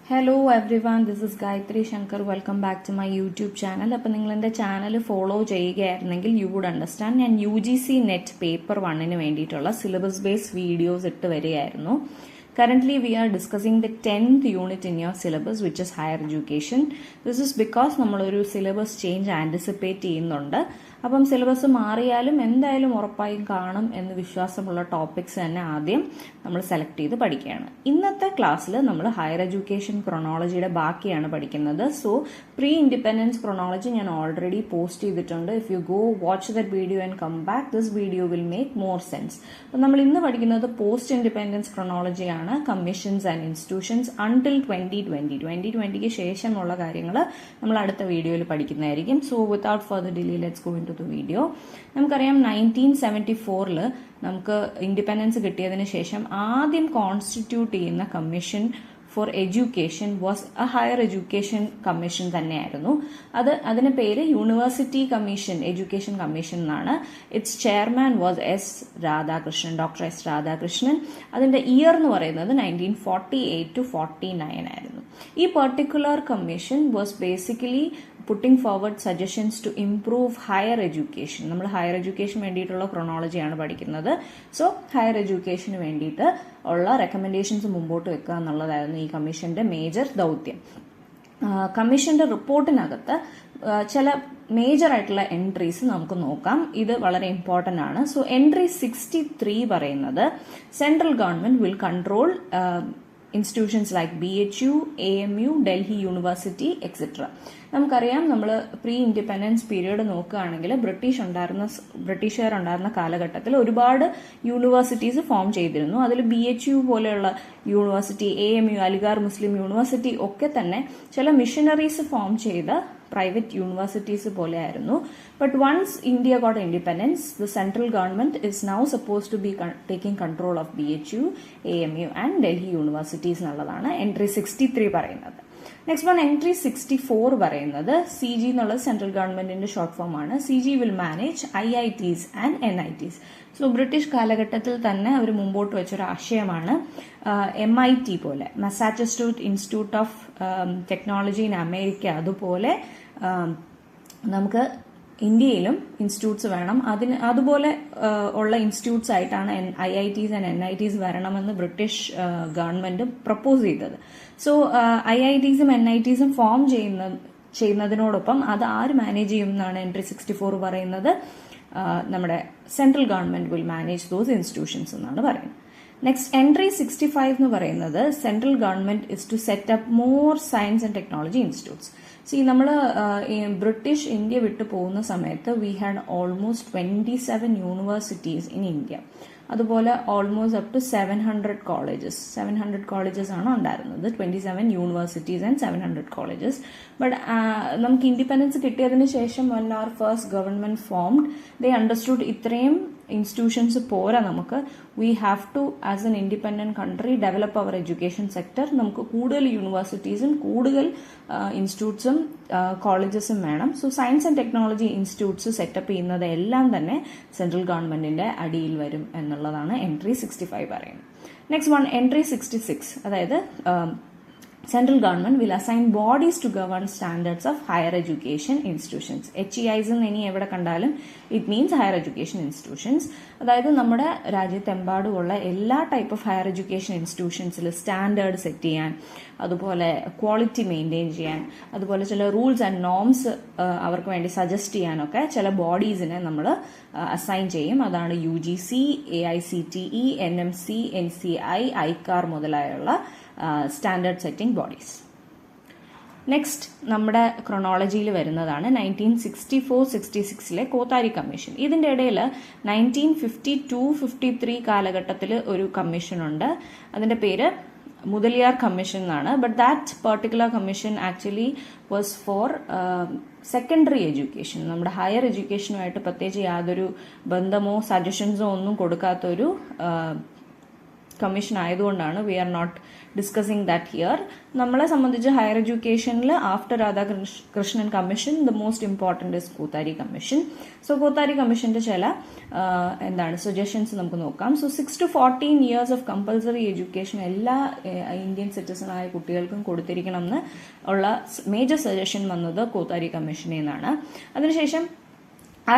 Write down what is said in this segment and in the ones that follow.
Hello everyone, this is Gayatri Shankar. Welcome back to my YouTube channel. അപ്പോൾ നിങ്ങൾ എൻ്റെ channel follow ചെയ്യുകയായിരുന്നെങ്കിൽ you would understand ഞാൻ UGC net paper 1 വേണ്ടിയിട്ടുള്ള syllabus based videos ഇട്ട് വരികയായിരുന്നു. Currently, we are discussing the 10th unit in your syllabus, which is higher education. This is because നമ്മളൊരു syllabus change anticipate ചെയ്യുന്നുണ്ട്. അപ്പം syllabus മാറിയാലും എന്തായാലും ഉറപ്പായും കാണും എന്ന് വിശ്വാസമുള്ള ടോപ്പിക്സ് തന്നെ ആദ്യം നമ്മൾ സെലക്ട് ചെയ്ത് പഠിക്കുകയാണ്. ഇന്നത്തെ ക്ലാസ്സിൽ നമ്മൾ ഹയർ എഡ്യൂക്കേഷൻ ക്രോണോളജിയുടെ ബാക്കിയാണ് പഠിക്കുന്നത്. സോ പ്രീ ഇൻഡിപെൻഡൻസ് ക്രോണോളജി ഞാൻ ഓൾറെഡി പോസ്റ്റ് ചെയ്തിട്ടുണ്ട്. If you go watch that video and come back, this video will make more sense. അപ്പം നമ്മൾ ഇന്ന് പഠിക്കുന്നത് പോസ്റ്റ് ഇൻഡിപെൻഡൻസ് ക്രോണോളജിയാണ്. കമ്മീഷൻസ് ആൻഡ് ഇൻസ്റ്റിറ്റ്യൂഷൻസ് അൺടിൽ 2020 ശേഷമുള്ള കാര്യങ്ങൾ നമ്മൾ അടുത്ത വീഡിയോയിൽ പഠിക്കുന്നതായിരിക്കും. So without further delay let's go into the video. നമുക്കറിയാം 1974 നമുക്ക് ഇൻഡിപെൻഡൻസ് കിട്ടിയതിന് ശേഷം ആദ്യം കോൺസ്റ്റിറ്റ്യൂട്ട് ചെയ്യുന്ന commission for education was a higher education commission തന്നെയായിരുന്നു. അതിന്റെ പേര് യൂണിവേഴ്സിറ്റി കമ്മീഷൻ എഡ്യൂക്കേഷൻ കമ്മീഷൻ എന്നാണ്. Its chairman was doctor S Radhakrishnan. അതിന്റെ ഇയർ എന്ന് പറയുന്നത് 1948 to 49 ആയിരുന്നു. ഈ particular commission was basically putting forward suggestions to improve higher education. നമ്മൾ ഹയർ എഡ്യൂക്കേഷൻ വേണ്ടിയിട്ടുള്ള ക്രോണോളജിയാണ് പഠിക്കുന്നത്. സോ ഹയർ എഡ്യൂക്കേഷന് വേണ്ടിയിട്ട് ഉള്ള റെക്കമെൻഡേഷൻസ് മുമ്പോട്ട് വെക്കുക എന്നുള്ളതായിരുന്നു ഈ കമ്മീഷന്റെ മേജർ ദൗത്യം. കമ്മീഷന്റെ റിപ്പോർട്ടിനകത്ത് ചില മേജർ ആയിട്ടുള്ള എൻട്രീസ് നമുക്ക് നോക്കാം. ഇത് വളരെ ഇമ്പോർട്ടന്റ് ആണ്. സോ എൻട്രി 63 പറയുന്നത് central government will control institutions like BHU, AMU, Delhi university etcetera. നമുക്കറിയാം, നമ്മൾ പ്രീ ഇൻഡിപെൻഡൻസ് പീരീഡ് നോക്കുകയാണെങ്കിൽ ബ്രിട്ടീഷുകാർ ഉണ്ടായിരുന്ന കാലഘട്ടത്തിൽ ഒരുപാട് യൂണിവേഴ്സിറ്റീസ് ഫോം ചെയ്തിരുന്നു. അതിൽ BHU പോലെയുള്ള university, AMU, Aligarh Muslim university ഒക്കെ തന്നെ ചില മിഷനറീസ് ഫോം ചെയ്ത പ്രൈവറ്റ് യൂണിവേഴ്സിറ്റീസ് പോലെയായിരുന്നു. But once India got independence, the central government is now suppose to be taking control of BHU, AMU and Delhi universities എന്നുള്ളതാണ് entry 63 പറയുന്നത്. നെക്സ്റ്റ് വൺ എൻട്രി 64 പറയുന്നത് CG എന്നുള്ളത് central ഗവൺമെന്റിന്റെ ഷോർട്ട് ഫോം ആണ്. CG will manage IITs and NITs. So British കാലഘട്ടത്തിൽ തന്നെ അവർ മുമ്പോട്ട് വെച്ചൊരു ആശയമാണ് MIT പോലെ, Massachusetts institute of technology in America, അതുപോലെ നമുക്ക് ഇന്ത്യയിലും ഇൻസ്റ്റിറ്റ്യൂട്ട്സ് വേണം. അതുപോലെ ഉള്ള ഇൻസ്റ്റിറ്റ്യൂട്ട്സ് ആയിട്ടാണ് IITs ആൻഡ് NITs വരണമെന്ന് ബ്രിട്ടീഷ് ഗവൺമെന്റ് പ്രപ്പോസ് ചെയ്തത്. സോ IITസും NITസും ഫോം ചെയ്യുന്നതിനോടൊപ്പം അത് ആര് മാനേജ് ചെയ്യും എന്നാണ് എൻട്രി 64 പറയുന്നത്. നമ്മുടെ central government will manage those institutions എന്നാണ് പറയുന്നത്. നെക്സ്റ്റ് എൻട്രി 65 എന്ന് പറയുന്നത് central government is to set up more science and technology institutes. നമ്മൾ ബ്രിട്ടീഷ് ഇന്ത്യ വിട്ടു പോകുന്ന സമയത്ത് we had almost 27 universities in India. അതുപോലെ ഓൾമോസ്റ്റ് അപ് ടു 700 കോളേജസ് ആണ് ഉണ്ടായിരുന്നത്. 27 യൂണിവേഴ്സിറ്റീസ് ആൻഡ് 700 കോളേജസ്. ബട്ട് നമുക്ക് ഇൻഡിപെൻഡൻസ് കിട്ടിയതിന് ശേഷം when our first government formed, they understood ഇത്രയും ഇൻസ്റ്റിറ്റ്യൂഷൻസ് പോരാ നമുക്ക്. We have to as an independent country develop our education sector. നമുക്ക് കൂടുതൽ യൂണിവേഴ്സിറ്റീസും കൂടുതൽ ഇൻസ്റ്റിറ്റ്യൂട്ട്സും കോളേജസും വേണം. So science and technology institutes set up ചെയ്യുന്നത് എല്ലാം തന്നെ സെൻട്രൽ ഗവൺമെന്റിന്റെ അടിയിൽ വരും എന്നുള്ളതാണ് എൻട്രി 65 പറയുന്നത്. നെക്സ്റ്റ് വൺ എൻട്രി 66, അതായത് Central government will assign bodies to govern standards of higher education institutions. HEIs ഇനി എവിടെ കണ്ടാലും it means higher education institutions. അതായത് നമ്മുടെ രാജ്യത്തെമ്പാടുമുള്ള എല്ലാ ടൈപ്പ് ഓഫ് ഹയർ എഡ്യൂക്കേഷൻ ഇൻസ്റ്റിറ്റ്യൂഷൻസിൽ സ്റ്റാൻഡേർഡ് സെറ്റ് ചെയ്യാൻ, അതുപോലെ ക്വാളിറ്റി മെയിൻറ്റെയിൻ ചെയ്യാൻ, അതുപോലെ ചില റൂൾസ് ആൻഡ് നോംസ് അവർക്ക് വേണ്ടി സജസ്റ്റ് ചെയ്യാനൊക്കെ ചില ബോഡീസിനെ നമ്മൾ അസൈൻ ചെയ്യും. അതാണ് UGC, AICTE, NMC, NCI, ICAR മുതലായുള്ള സ്റ്റാൻഡേർഡ് സെറ്റിംഗ് ബോഡീസ്. നെക്സ്റ്റ് നമ്മുടെ ക്രോണോളജിയിൽ വരുന്നതാണ് 1964-66 കോത്താരി കമ്മീഷൻ. ഇതിന്റെ ഇടയിൽ 1952-53 കാലഘട്ടത്തിൽ ഒരു കമ്മീഷൻ ഉണ്ട്. അതിന്റെ പേര് മുതലിയാർ കമ്മീഷൻ എന്നാണ്. But that particular commission actually was for secondary education. നമ്മുടെ ഹയർ എഡ്യൂക്കേഷനുമായിട്ട് പ്രത്യേകിച്ച് യാതൊരു ബന്ധമോ സജഷൻസോ ഒന്നും കൊടുക്കാത്തൊരു കമ്മീഷൻ ആയതുകൊണ്ടാണ് we are not discussing that here. നമ്മളെ സംബന്ധിച്ച് ഹയർ എഡ്യൂക്കേഷനിൽ after Radhakrishnan commission the most important is Kothari commission. So Kothari കമ്മീഷന്റെ ചില സജഷൻസ് നമുക്ക് നോക്കാം. So 6 to 14 years of compulsory education എല്ലാ ഇന്ത്യൻ സിറ്റിസൺ ആയ കുട്ടികൾക്കും കൊടുത്തിരിക്കണം എന്ന് ഉള്ള മേജർ സജഷൻ വന്നത് കോത്താരി കമ്മീഷനിൽ നിന്നാണ്. അതിനുശേഷം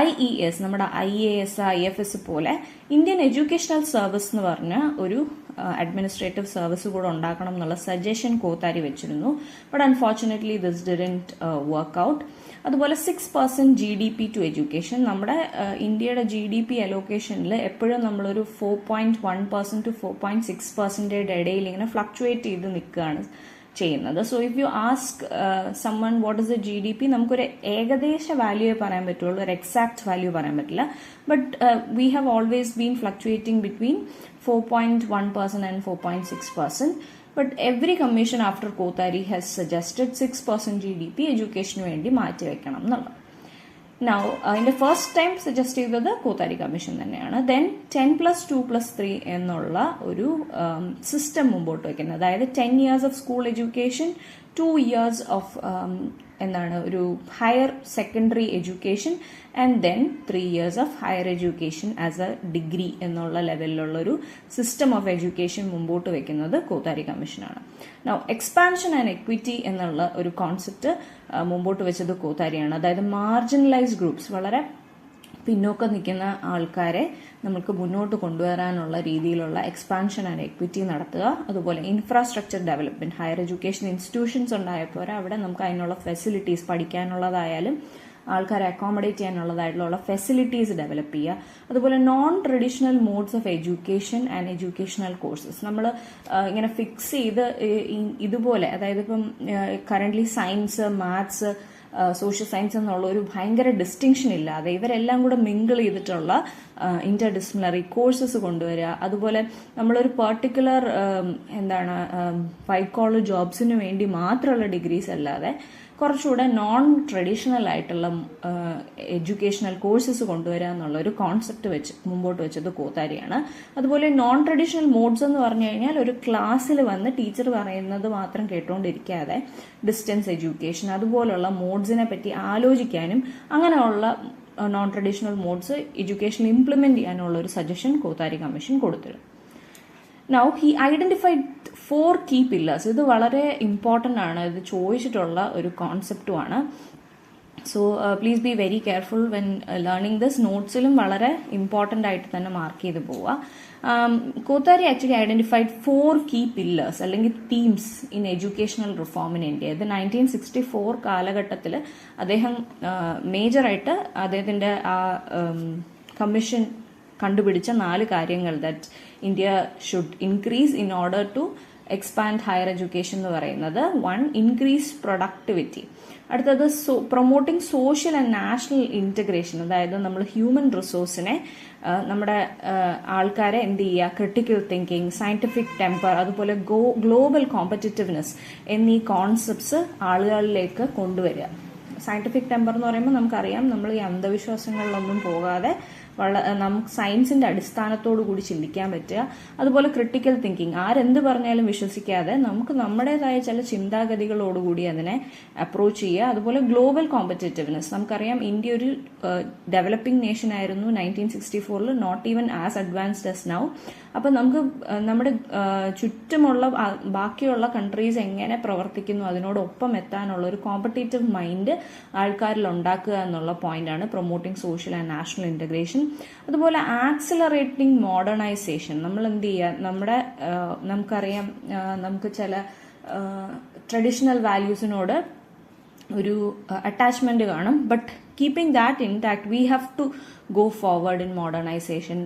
IES, നമ്മുടെ IAS, IFS പോലെ ഇന്ത്യൻ എഡ്യൂക്കേഷണൽ സർവീസ് എന്ന് പറഞ്ഞ ഒരു അഡ്മിനിസ്ട്രേറ്റീവ് സർവീസ് കൂടെ ഉണ്ടാക്കണം എന്നുള്ള സജഷൻ കോത്താരി വെച്ചിരുന്നു. But unfortunately this didn't work out. അതുപോലെ 6% GDP ടു എഡ്യൂക്കേഷൻ. നമ്മുടെ ഇന്ത്യയുടെ GDP അലോക്കേഷനിൽ എപ്പോഴും നമ്മളൊരു 4.1% to 4.6% ഇടയിൽ ഇങ്ങനെ ഫ്ലക്ച്വേറ്റ് ചെയ്ത് നിൽക്കുകയാണ് ചെയ്യുന്നത്. So if you ask someone what is the GDP, നമുക്കൊരു ഏകദേശ വാല്യൂ പറയാൻ പറ്റുള്ളൂ, ഒരു എക്സാക്ട് വാല്യൂ പറയാൻ പറ്റില്ല. But we have always been fluctuating between 4.1% and 4.6%. But every commission after Kothari has suggested 6% GDP എഡ്യൂക്കേഷന് വേണ്ടി മാറ്റിവെക്കണം എന്നുള്ളത്. നൗ അതിന്റെ ഫസ്റ്റ് ടൈം സജസ്റ്റ് ചെയ്തത് കോത്താരി കമ്മീഷൻ തന്നെയാണ്. ദെൻ 10+2+3 എന്നുള്ള ഒരു സിസ്റ്റം മുമ്പോട്ട് വയ്ക്കുന്നത്. അതായത് 10 years of school education, 2 years of ഒരു higher secondary education and then 3 years of higher education as a degree എന്നുള്ള ലെവലിലുള്ള ഒരു സിസ്റ്റം ഓഫ് എഡ്യൂക്കേഷൻ മുമ്പോട്ട് വെക്കുന്നത് കോത്താരി കമ്മീഷനാണ്. നൗ എക്സ്പാൻഷൻ ആൻഡ് എക്വിറ്റി എന്നുള്ള ഒരു കോൺസെപ്റ്റ് മുമ്പോട്ട് വെച്ചത് കോത്താരിയാണ്. അതായത് മാർജിനലൈസ്ഡ് ഗ്രൂപ്പ്സ്, വളരെ പിന്നോക്കം നിൽക്കുന്ന ആൾക്കാരെ നമുക്ക് മുന്നോട്ട് കൊണ്ടുവരാനുള്ള രീതിയിലുള്ള എക്സ്പാൻഷൻ ആൻഡ് എക്വിറ്റി നടത്തുക. അതുപോലെ infrastructure development, higher education institutions ഉണ്ടായപ്പോൾ അവിടെ നമുക്ക് അതിനുള്ള ഫെസിലിറ്റീസ്, പഠിക്കാനുള്ളതായാലും ആൾക്കാരെ അക്കോമഡേറ്റ് ചെയ്യാനുള്ളതായിട്ടുള്ള ഫെസിലിറ്റീസ് ഡെവലപ്പ് ചെയ്യുക. അതുപോലെ non traditional modes of education and educational courses നമ്മൾ ഇങ്ങനെ ഫിക്സ് ചെയ്ത് ഇതുപോലെ, അതായത് ഇപ്പം currently science, maths, social science എന്നുള്ള ഒരു ഭയങ്കര ഡിസ്റ്റിങ്ഷൻ ഇല്ലാതെ ഇവരെല്ലാം കൂടെ മിങ്കിൾ ചെയ്തിട്ടുള്ള ഇന്റർ ഡിസിപ്ലിനറി കോഴ്സസ് കൊണ്ടുവരിക. അതുപോലെ നമ്മളൊരു പെർട്ടിക്കുലർ വൈറ്റ് കോളർ ജോബ്സിന് വേണ്ടി മാത്രമുള്ള ഡിഗ്രീസ് അല്ലാതെ കുറച്ചുകൂടെ നോൺ ട്രഡീഷണൽ ആയിട്ടുള്ള എഡ്യൂക്കേഷണൽ കോഴ്സസ് കൊണ്ടുവരിക എന്നുള്ള ഒരു കോൺസെപ്റ്റ് വെച്ച് മുമ്പോട്ട് വെച്ചത് കോത്താരിയാണ്. അതുപോലെ നോൺ ട്രഡീഷണൽ മോഡ്സ് എന്ന് പറഞ്ഞു കഴിഞ്ഞാൽ ഒരു ക്ലാസ്സിൽ വന്ന് ടീച്ചർ പറയുന്നത് മാത്രം കേട്ടുകൊണ്ടിരിക്കാതെ ഡിസ്റ്റൻസ് എഡ്യൂക്കേഷൻ, അതുപോലുള്ള മോഡ്സിനെ പറ്റി ആലോചിക്കാനും അങ്ങനെയുള്ള നോൺ ട്രഡീഷണൽ മോഡ്സ് എഡ്യൂക്കേഷനിൽ ഇംപ്ലിമെന്റ് ചെയ്യാനുള്ള ഒരു സജഷൻ കോത്താരി കമ്മീഷൻ കൊടുത്തിരുന്നു. Now he identified 4 key pillars. ഇത് വളരെ ഇമ്പോർട്ടൻ്റ് ആണ്, ഇത് ചോദിച്ചിട്ടുള്ള ഒരു കോൺസെപ്റ്റുമാണ്. So please be very careful when learning this. നോട്ട്സിലും വളരെ ഇമ്പോർട്ടൻ്റ് ആയിട്ട് തന്നെ മാർക്ക് ചെയ്ത് പോവുക. Kothari actually identified 4 key pillars അല്ലെങ്കിൽ themes in educational reform in India. ഇത് 1964 കാലഘട്ടത്തിൽ അദ്ദേഹം മേജറായിട്ട് അദ്ദേഹത്തിന്റെ ആ കമ്മീഷൻ കണ്ടുപിടിച്ച 4 കാര്യങ്ങൾ that India should increase in order to expand higher education എന്ന് പറയുന്നത്. 1, ഇൻക്രീസ് പ്രൊഡക്ടിവിറ്റി. അടുത്തത് promoting social and national integration, അതായത് നമ്മൾ ഹ്യൂമൻ റിസോഴ്സിനെ, നമ്മുടെ ആൾക്കാരെ എന്ത് ചെയ്യുക, ക്രിട്ടിക്കൽ തിങ്കിങ്, സയന്റിഫിക് ടെമ്പർ, അതുപോലെ ഗ്ലോബൽ കോമ്പറ്റിറ്റീവ്നെസ് എന്നീ കോൺസെപ്റ്റ്സ് ആളുകളിലേക്ക് കൊണ്ടുവരിക. സയന്റിഫിക് ടെമ്പർ എന്ന് പറയുമ്പോൾ നമുക്കറിയാം, നമ്മൾ ഈ അന്ധവിശ്വാസങ്ങളിലൊന്നും പോകാതെ നമുക്ക് സയൻസിന്റെ അടിസ്ഥാനത്തോടു കൂടി ചിന്തിക്കാൻ പറ്റുക. അതുപോലെ ക്രിട്ടിക്കൽ തിങ്കിങ്, ആരെന്ത് പറഞ്ഞാലും വിശ്വസിക്കാതെ നമുക്ക് നമ്മുടേതായ ചില ചിന്താഗതികളോടുകൂടി അതിനെ അപ്രോച്ച് ചെയ്യുക. അതുപോലെ ഗ്ലോബൽ കോമ്പറ്റിറ്റീവ്നെസ്, നമുക്കറിയാം ഇന്ത്യ ഒരു ഡെവലപ്പിംഗ് നേഷൻ ആയിരുന്നു 1964, not even as advanced as now. അപ്പം നമുക്ക് നമ്മുടെ ചുറ്റുമുള്ള ബാക്കിയുള്ള കൺട്രീസ് എങ്ങനെ പ്രവർത്തിക്കുന്നു അതിനോടൊപ്പം എത്താനുള്ള ഒരു കോമ്പറ്റേറ്റീവ് മൈൻഡ് ആൾക്കാരിൽ ഉണ്ടാക്കുക എന്നുള്ള പോയിന്റാണ് promoting social and national integration. അതുപോലെ ആക്സിലറേറ്റിംഗ് മോഡേണൈസേഷൻ, നമ്മൾ എന്ത് ചെയ്യുക, നമുക്കറിയാം നമുക്ക് ചില ട്രഡീഷണൽ വാല്യൂസിനോട് ഒരു അറ്റാച്ച്മെന്റ് കാണും. But keeping that intact we have to go forward in modernisation.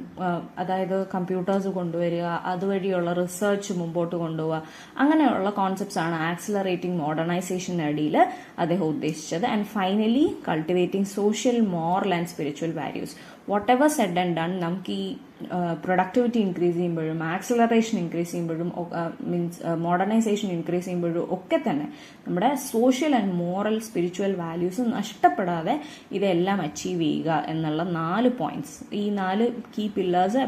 അതായത് കമ്പ്യൂട്ടേഴ്സ് കൊണ്ടുവരിക, അതുവഴിയുള്ള റിസർച്ച് മുമ്പോട്ട് കൊണ്ടുപോവുക, അങ്ങനെയുള്ള കോൺസെപ്റ്റ്സ് ആണ് ആക്സിലറേറ്റിംഗ് മോഡേണൈസേഷൻ്റെ അടിയിൽ അദ്ദേഹം ഉദ്ദേശിച്ചത്. And finally cultivating social, moral and spiritual values. Whatever said and done, നമുക്ക് ഈ പ്രൊഡക്ടിവിറ്റി ഇൻക്രീസ് ചെയ്യുമ്പോഴും ആക്സിലറേഷൻ ഇൻക്രീസ് ചെയ്യുമ്പോഴും മോഡേണൈസേഷൻ ഇൻക്രീസ് ചെയ്യുമ്പോഴും ഒക്കെ തന്നെ നമ്മുടെ social and moral spiritual values നഷ്ടപ്പെടാതെ ഇതെല്ലാം അച്ചീവ് ചെയ്യുക എന്നുള്ള 4 പോയിന്റ്സ്, ഈ 4 കീ പില്ലേഴ്സ്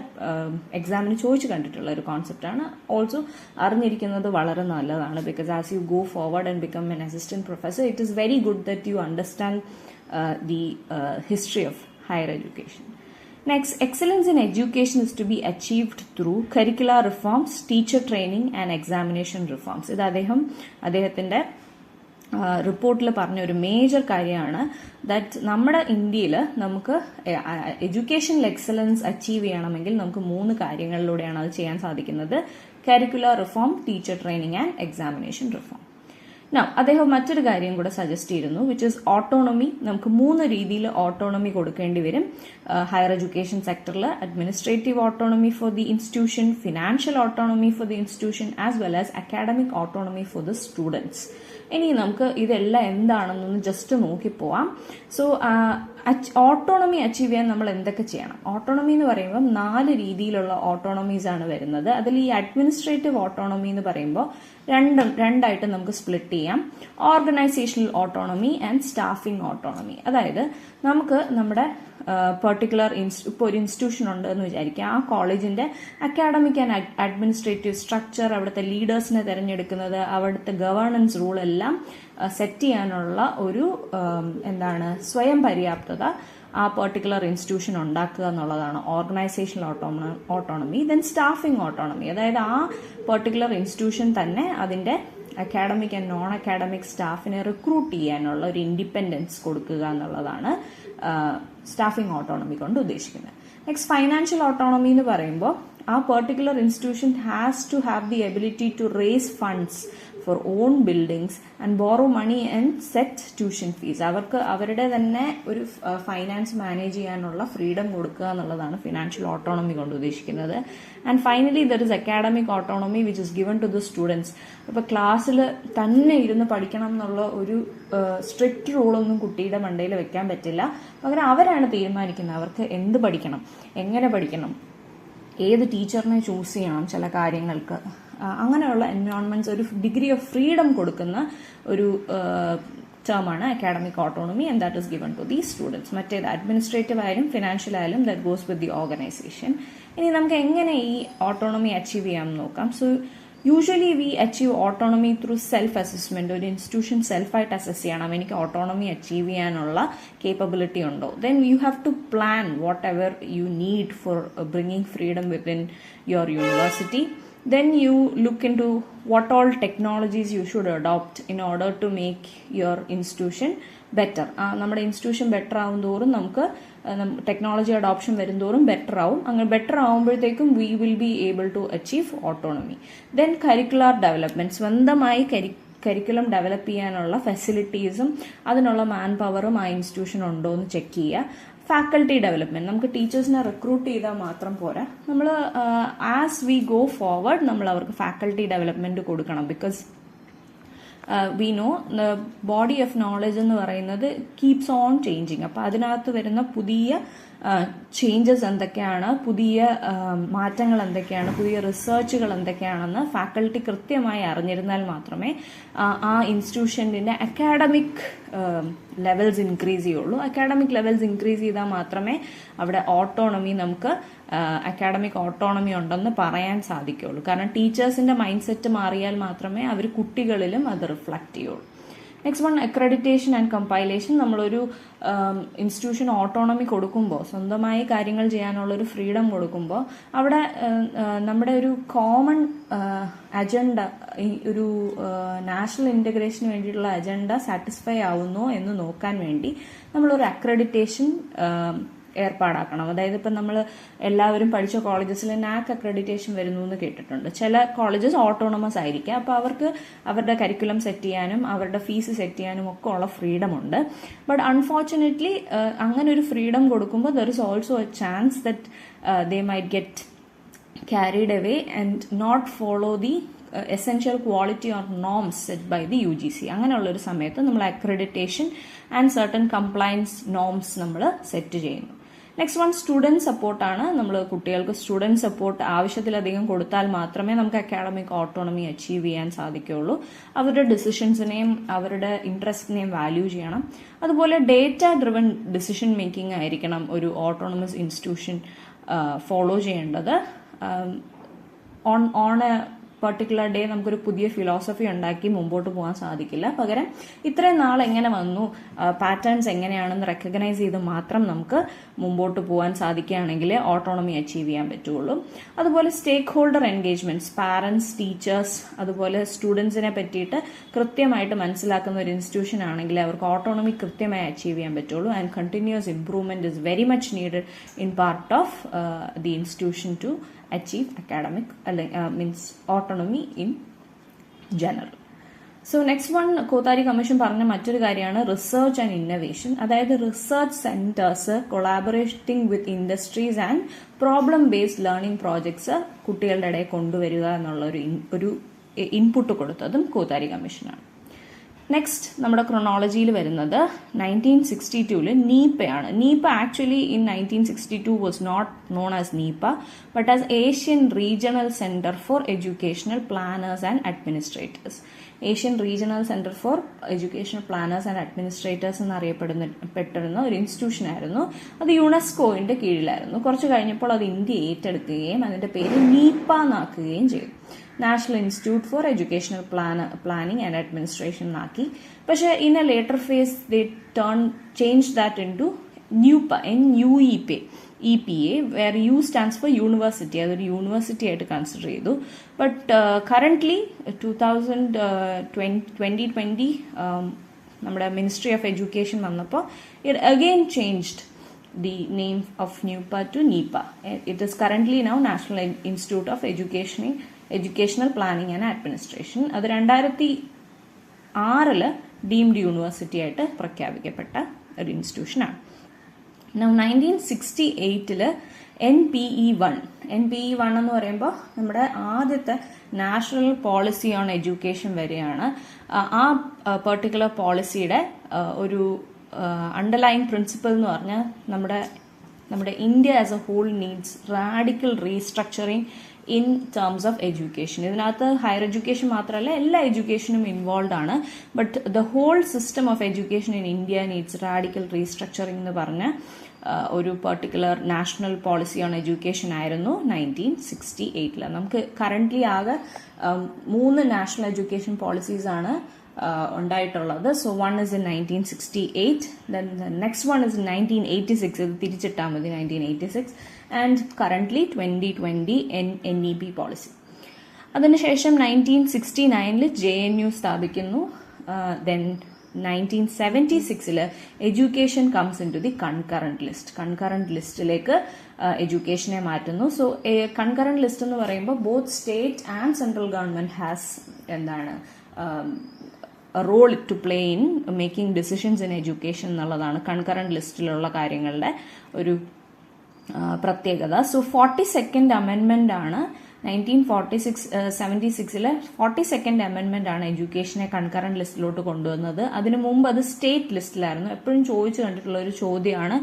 എക്സാമിന് ചോദിച്ചു കണ്ടിട്ടുള്ള ഒരു കോൺസെപ്റ്റാണ്. ഓൾസോ അറിഞ്ഞിരിക്കുന്നത് വളരെ നല്ലതാണ്. Because as you go forward and become an assistant professor, it is very good that you understand the history of higher education. Next, excellence in education is to be achieved through curricular reforms, teacher training and examination reforms. ഇത് അദ്ദേഹത്തിന്റെ റിപ്പോർട്ടിൽ പറഞ്ഞ ഒരു major കാര്യമാണ്. That നമ്മുടെ ഇന്ത്യയിൽ നമുക്ക് എഡ്യൂക്കേഷനിൽ excellence achieve ചെയ്യണമെങ്കിൽ നമുക്ക് 3 കാര്യങ്ങളിലൂടെയാണ് അത് ചെയ്യാൻ സാധിക്കുന്നത്. Curricular reform, teacher training and examination reform. അദ്ദേഹം മറ്റൊരു കാര്യം കൂടെ സജസ്റ്റ് ചെയ്തിരുന്നു, വിച്ച് ഇസ് ഓട്ടോണമി. നമുക്ക് 3 രീതിയിൽ ഓട്ടോണമി കൊടുക്കേണ്ടി വരും ഹയർ എഡ്യൂക്കേഷൻ സെക്ടറിൽ. Administrative autonomy for the institution, financial autonomy for the institution, as well as academic autonomy for the students. ഇനി നമുക്ക് ഇതെല്ലാം എന്താണെന്നൊന്ന് ജസ്റ്റ് നോക്കിപ്പോവാം. സോ ഓട്ടോണമി അച്ചീവ് ചെയ്യാൻ നമ്മൾ എന്തൊക്കെ ചെയ്യണം? ഓട്ടോണമി എന്ന് പറയുമ്പോൾ 4 രീതിയിലുള്ള ഓട്ടോണമീസ് ആണ് വരുന്നത്. അതിൽ ഈ അഡ്മിനിസ്ട്രേറ്റീവ് ഓട്ടോണമി എന്ന് പറയുമ്പോൾ രണ്ടായിട്ട് നമുക്ക് സ്പ്ലിറ്റ് ചെയ്യാം. Organisational autonomy and staffing autonomy. അതായത് നമുക്ക് നമ്മുടെ പെർട്ടിക്കുലർ ഇപ്പോൾ ഒരു ഇൻസ്റ്റിറ്റ്യൂഷൻ ഉണ്ട് എന്ന് വിചാരിക്കുക. ആ കോളേജിന്റെ അക്കാഡമിക് ആൻഡ് അഡ്മിനിസ്ട്രേറ്റീവ് സ്ട്രക്ചർ, അവിടുത്തെ ലീഡേഴ്സിനെ തിരഞ്ഞെടുക്കുന്നത്, അവിടുത്തെ ഗവേണൻസ് റൂൾ എല്ലാം സെറ്റ് ചെയ്യാനുള്ള ഒരു സ്വയം പര്യാപ്തത ആ പെർട്ടിക്കുലർ ഇൻസ്റ്റിറ്റ്യൂഷൻ ഉണ്ടാക്കുക എന്നുള്ളതാണ് organisational autonomy. Then staffing autonomy, അതായത് ആ പെർട്ടിക്കുലർ ഇൻസ്റ്റിറ്റ്യൂഷൻ തന്നെ അതിന്റെ അക്കാഡമിക് ആൻഡ് നോൺ അക്കാഡമിക് സ്റ്റാഫിനെ റിക്രൂട്ട് ചെയ്യാനുള്ള ഒരു ഇൻഡിപെൻഡൻസ് കൊടുക്കുക എന്നുള്ളതാണ് സ്റ്റാഫിംഗ് ഓട്ടോണമി കൊണ്ട് ഉദ്ദേശിക്കുന്നത്. നെക്സ്റ്റ്, ഫൈനാൻഷ്യൽ ഓട്ടോണമി എന്ന് പറയുമ്പോൾ ആ particular institution has to have the ability to raise funds for own buildings and borrow money and set tuition fees. അവർക്ക് അവരുടെ തന്നെ ഒരു ഫൈനാൻസ് മാനേജ് ചെയ്യാനുള്ള ഫ്രീഡം കൊടുക്കുക എന്നുള്ളതാണ് ഫിനാൻഷ്യൽ ഓട്ടോണമി കൊണ്ട് ഉദ്ദേശിക്കുന്നത്. And finally there is academic autonomy which is given to the students. അപ്പോൾ ക്ലാസ്സിൽ തന്നെ ഇരുന്ന് പഠിക്കണം എന്നുള്ള ഒരു സ്ട്രിക്റ്റ് റൂളൊന്നും കുട്ടിയുടെ മണ്ടയിൽ വെക്കാൻ പറ്റില്ല. പകരം അവരാണ് തീരുമാനിക്കുന്നത് അവർക്ക് എന്ത് പഠിക്കണം, എങ്ങനെ പഠിക്കണം, ഏത് ടീച്ചറിനെ ചൂസ് ചെയ്യണം ചില കാര്യങ്ങൾക്ക്. അങ്ങനെയുള്ള എൻവയോൺമെന്റ്സ്, ഒരു ഡിഗ്രി ഓഫ് ഫ്രീഡം കൊടുക്കുന്ന ഒരു ടേമാണ് academic autonomy, and that is given to the students. മറ്റേത് അഡ്മിനിസ്ട്രേറ്റീവ് ആയാലും ഫിനാൻഷ്യൽ ആയാലും that goes with the organisation. ഇനി നമുക്ക് എങ്ങനെ ഈ ഓട്ടോണമി അച്ചീവ് ചെയ്യാമെന്ന് നോക്കാം. So usually we achieve autonomy through self assessment. ഒരു ഇൻസ്റ്റിറ്റ്യൂഷൻ സെൽഫായിട്ട് അസസ് ചെയ്യണം, എനിക്ക് ഓട്ടോണമി അച്ചീവ് ചെയ്യാനുള്ള കേപ്പബിലിറ്റി ഉണ്ടോ. Then you have to plan whatever you need for bringing freedom within your university. Then you look into what all technologies you should adopt in order to make your institution better. നമ്മുടെ institution better ആവും തോറും നമുക്ക് technology adoption വരും തോറും better ആവും. അങ്ങനെ better ആവുമ്പോഴത്തേക്കും we will be able to achieve autonomy. Then curricular development, സ്വന്തമായി കരിക്കുലം ഡെവലപ്പ് ചെയ്യാനുള്ള ഫെസിലിറ്റീസും അതിനുള്ള മാൻ പവറും ആ ഇൻസ്റ്റിറ്റ്യൂഷൻ ഉണ്ടോ എന്ന് ചെക്ക് ചെയ്യുക. ഫാക്കൽറ്റി ഡെവലപ്മെന്റ്, നമുക്ക് ടീച്ചേഴ്സിനെ റിക്രൂട്ട് ചെയ്താൽ മാത്രം പോരാ, നമ്മൾ ആസ് വി ഗോ ഫോർവേഡ് നമ്മൾ അവർക്ക് ഫാക്കൽറ്റി ഡെവലപ്മെന്റ് കൊടുക്കണം. Because we know the body of knowledge എന്ന് പറയുന്നത് കീപ്സ് ഓൺ ചേഞ്ചിങ്. അപ്പൊ അതിനകത്ത് വരുന്ന പുതിയ ചേഞ്ചസ് എന്തൊക്കെയാണ്, പുതിയ മാറ്റങ്ങൾ എന്തൊക്കെയാണ്, പുതിയ റിസർച്ചുകൾ എന്തൊക്കെയാണെന്ന് ഫാക്കൽറ്റി കൃത്യമായി അറിഞ്ഞിരുന്നാൽ മാത്രമേ ആ ഇൻസ്റ്റിറ്റ്യൂഷൻ്റെ അക്കാഡമിക് ലെവൽസ് ഇൻക്രീസ് ചെയ്യുള്ളൂ. അക്കാഡമിക് ലെവൽസ് ഇൻക്രീസ് ചെയ്താൽ മാത്രമേ അവിടെ ഓട്ടോണമി, നമുക്ക് അക്കാഡമിക് ഓട്ടോണമി ഉണ്ടെന്ന് പറയാൻ സാധിക്കുള്ളൂ. കാരണം ടീച്ചേഴ്സിന്റെ മൈൻഡ് സെറ്റ് മാറിയാൽ മാത്രമേ അവർ കുട്ടികളിലും അത് റിഫ്ലക്ട് ചെയ്യുള്ളൂ. Next one, accreditation and compilation. നമ്മളൊരു ഇൻസ്റ്റിറ്റ്യൂഷൻ ഓട്ടോണമി കൊടുക്കുമ്പോൾ, സ്വന്തമായി കാര്യങ്ങൾ ചെയ്യാനുള്ള ഒരു ഫ്രീഡം കൊടുക്കുമ്പോൾ, അവിടെ നമ്മുടെ ഒരു കോമൺ അജണ്ട, ഒരു നാഷണൽ ഇന്റഗ്രേഷന് വേണ്ടിയിട്ടുള്ള അജണ്ട സാറ്റിസ്ഫൈ ആവുന്നോ എന്ന് നോക്കാൻ വേണ്ടി നമ്മളൊരു അക്രഡിറ്റേഷൻ ഏർപ്പാടാക്കണം. അതായത് ഇപ്പം നമ്മൾ എല്ലാവരും പഠിച്ച കോളേജസിൽ നാക് അക്രഡിറ്റേഷൻ വരുന്നു എന്ന് കേട്ടിട്ടുണ്ട്. ചില കോളേജസ് ഓട്ടോണമസ് ആയിരിക്കാം, അപ്പോൾ അവർക്ക് അവരുടെ കരിക്കുലം സെറ്റ് ചെയ്യാനും അവരുടെ ഫീസ് സെറ്റ് ചെയ്യാനും ഒക്കെ ഉള്ള ഫ്രീഡം ഉണ്ട്. ബട്ട് അൺഫോർച്ചുനേറ്റ്ലി അങ്ങനെ ഒരു ഫ്രീഡം കൊടുക്കുമ്പോൾ there is also a chance that they might get carried away and not follow the essential quality or norms set by the UGC. അങ്ങനെയുള്ളൊരു സമയത്ത് നമ്മൾ accreditation and certain compliance norms നമ്മൾ set ചെയ്യുന്നു. Next one student സപ്പോർട്ടാണ്. നമ്മൾ കുട്ടികൾക്ക് student support ആവശ്യത്തിലധികം കൊടുത്താൽ മാത്രമേ നമുക്ക് അക്കാഡമിക് ഓട്ടോണമി അച്ചീവ് ചെയ്യാൻ സാധിക്കുകയുള്ളൂ. അവരുടെ ഡിസിഷൻസിനെയും അവരുടെ ഇൻട്രസ്റ്റിനെയും വാല്യൂ ചെയ്യണം. അതുപോലെ ഡേറ്റ ഡ്രിവൺ ഡിസിഷൻ മേക്കിംഗ് ആയിരിക്കണം ഒരു ഓട്ടോണമസ് ഇൻസ്റ്റിറ്റ്യൂഷൻ ഫോളോ ചെയ്യേണ്ടത്. ഓൺ എ പർട്ടിക്കുലർ ഡേ നമുക്കൊരു പുതിയ ഫിലോസഫി ഉണ്ടാക്കി മുമ്പോട്ട് പോകാൻ സാധിക്കില്ല. പകരം ഇത്രയും നാൾ എങ്ങനെ വന്നു, പാറ്റേൺസ് എങ്ങനെയാണെന്ന് റെക്കഗ്നൈസ് ചെയ്ത് മാത്രം നമുക്ക് മുമ്പോട്ട് പോകാൻ സാധിക്കുകയാണെങ്കിൽ ഓട്ടോണമി അച്ചീവ് ചെയ്യാൻ പറ്റുള്ളൂ. അതുപോലെ സ്റ്റേക്ക് ഹോൾഡർ എൻഗേജ്മെന്റ്സ്, പാരന്റ്സ്, ടീച്ചേഴ്സ്, അതുപോലെ സ്റ്റുഡൻസിനെ പറ്റിയിട്ട് കൃത്യമായിട്ട് മനസ്സിലാക്കുന്ന ഒരു ഇൻസ്റ്റിറ്റ്യൂഷൻ ആണെങ്കിൽ അവർക്ക് ഓട്ടോണമി കൃത്യമായി അച്ചീവ് ചെയ്യാൻ പറ്റുള്ളൂ. And continuous improvement is very much needed in part of the institution to achieve academic means autonomy in general. So next one Kothari commission പറഞ്ഞ മറ്റൊരു കാര്യമാണ് റിസർച്ച് ആൻഡ് ഇന്നോവേഷൻ. അതായത് research centres collaborating with industries and problem based learning projects കുട്ടികളുടെ ഇടയിൽ കൊണ്ടുവരിക എന്നുള്ള ഒരു input കൊടുത്തതും കോത്താരി കമ്മീഷനാണ്. നെക്സ്റ്റ് നമ്മുടെ ക്രൊണോളജിയിൽ വരുന്നത് 1962 നീപ്പയാണ്. NIEPA actually in 1962 was not known as NIEPA but as Asian regional centre for educational planners and administrators. Asian regional centre for educational planners and administrators എന്നറിയപ്പെട്ടിരുന്ന ഒരു ഇൻസ്റ്റിറ്റ്യൂഷൻ ആയിരുന്നു. അത് യുനെസ്കോയുടെ കീഴിലായിരുന്നു. കുറച്ച് കഴിഞ്ഞപ്പോൾ അത് ഇന്ത്യ ഏറ്റെടുക്കുകയും അതിന്റെ പേര് നീപ്പ എന്നാക്കുകയും ചെയ്തു. National institute for educational planning and administration ആക്കി. പക്ഷെ in a later phase they change that into NUEPA, NUEPA, where U stands for university. അതൊരു യൂണിവേഴ്സിറ്റി ആയിട്ട് കൺസിഡർ ചെയ്തു. ബട്ട് കറന്റ്ലി 2020 നമ്മുടെ മിനിസ്ട്രി ഓഫ് എഡ്യൂക്കേഷൻ വന്നപ്പോൾ it again changed the name of NUPA to NEPA. It is currently now National Institute of Educational Planning and Administration. അത് 2006 deemed university ആയിട്ട് പ്രഖ്യാപിക്കപ്പെട്ട ഒരു ഇൻസ്റ്റിറ്റ്യൂഷനാണ്. 1968 NPE1 എന്ന് പറയുമ്പോൾ നമ്മുടെ ആദ്യത്തെ നാഷണൽ പോളിസി ഓൺ എഡ്യൂക്കേഷൻ വരെയാണ്. ആ പെർട്ടിക്കുലർ പോളിസിയുടെ ഒരു അണ്ടർലൈങ് പ്രിൻസിപ്പിൾ എന്ന് പറഞ്ഞാൽ നമ്മുടെ India as a whole needs radical restructuring in terms of education. ഇതിനകത്ത് ഹയർ എഡ്യൂക്കേഷൻ മാത്രമല്ല എല്ലാ എഡ്യൂക്കേഷനും ഇൻവോൾവ് ആണ്. But the whole system of education in India needs radical restructuring എന്ന് പറഞ്ഞ ഒരു particular national policy on education ആയിരുന്നു 1968. നമുക്ക് കറന്റ്ലി ആകെ 3 നാഷണൽ എഡ്യൂക്കേഷൻ പോളിസീസ് ആണ് ഉണ്ടായിട്ടുള്ളത്. So one is in 1968, then next one is in 1986. ഇത് തിരിച്ചിട്ടാൽ മതി 1986. And currently 2020 NEP policy. അതിനുശേഷം 1969 JNU സ്ഥാപിക്കുന്നു. Then 1976 education comes into the concurrent ലിസ്റ്റിലേക്ക് എഡ്യൂക്കേഷനെ മാറ്റുന്നു. സോ കൺകറന്റ് ലിസ്റ്റ് എന്ന് പറയുമ്പോൾ both state and central government has role to play in making decisions in education എന്നുള്ളതാണ് കൺകറന്റ് ലിസ്റ്റിലുള്ള കാര്യങ്ങളുടെ ഒരു പ്രത്യേകത. സോ 42nd അമെൻമെന്റ് ആണ് 1976 42nd അമെൻമെന്റ് ആണ് എഡ്യൂക്കേഷനെ കൺകറന്റ് ലിസ്റ്റിലോട്ട് കൊണ്ടുവന്നത്. അതിനു മുമ്പ് അത് സ്റ്റേറ്റ് ലിസ്റ്റിലായിരുന്നു. എപ്പോഴും ചോദിച്ചു കണ്ടിട്ടുള്ള ഒരു ചോദ്യമാണ്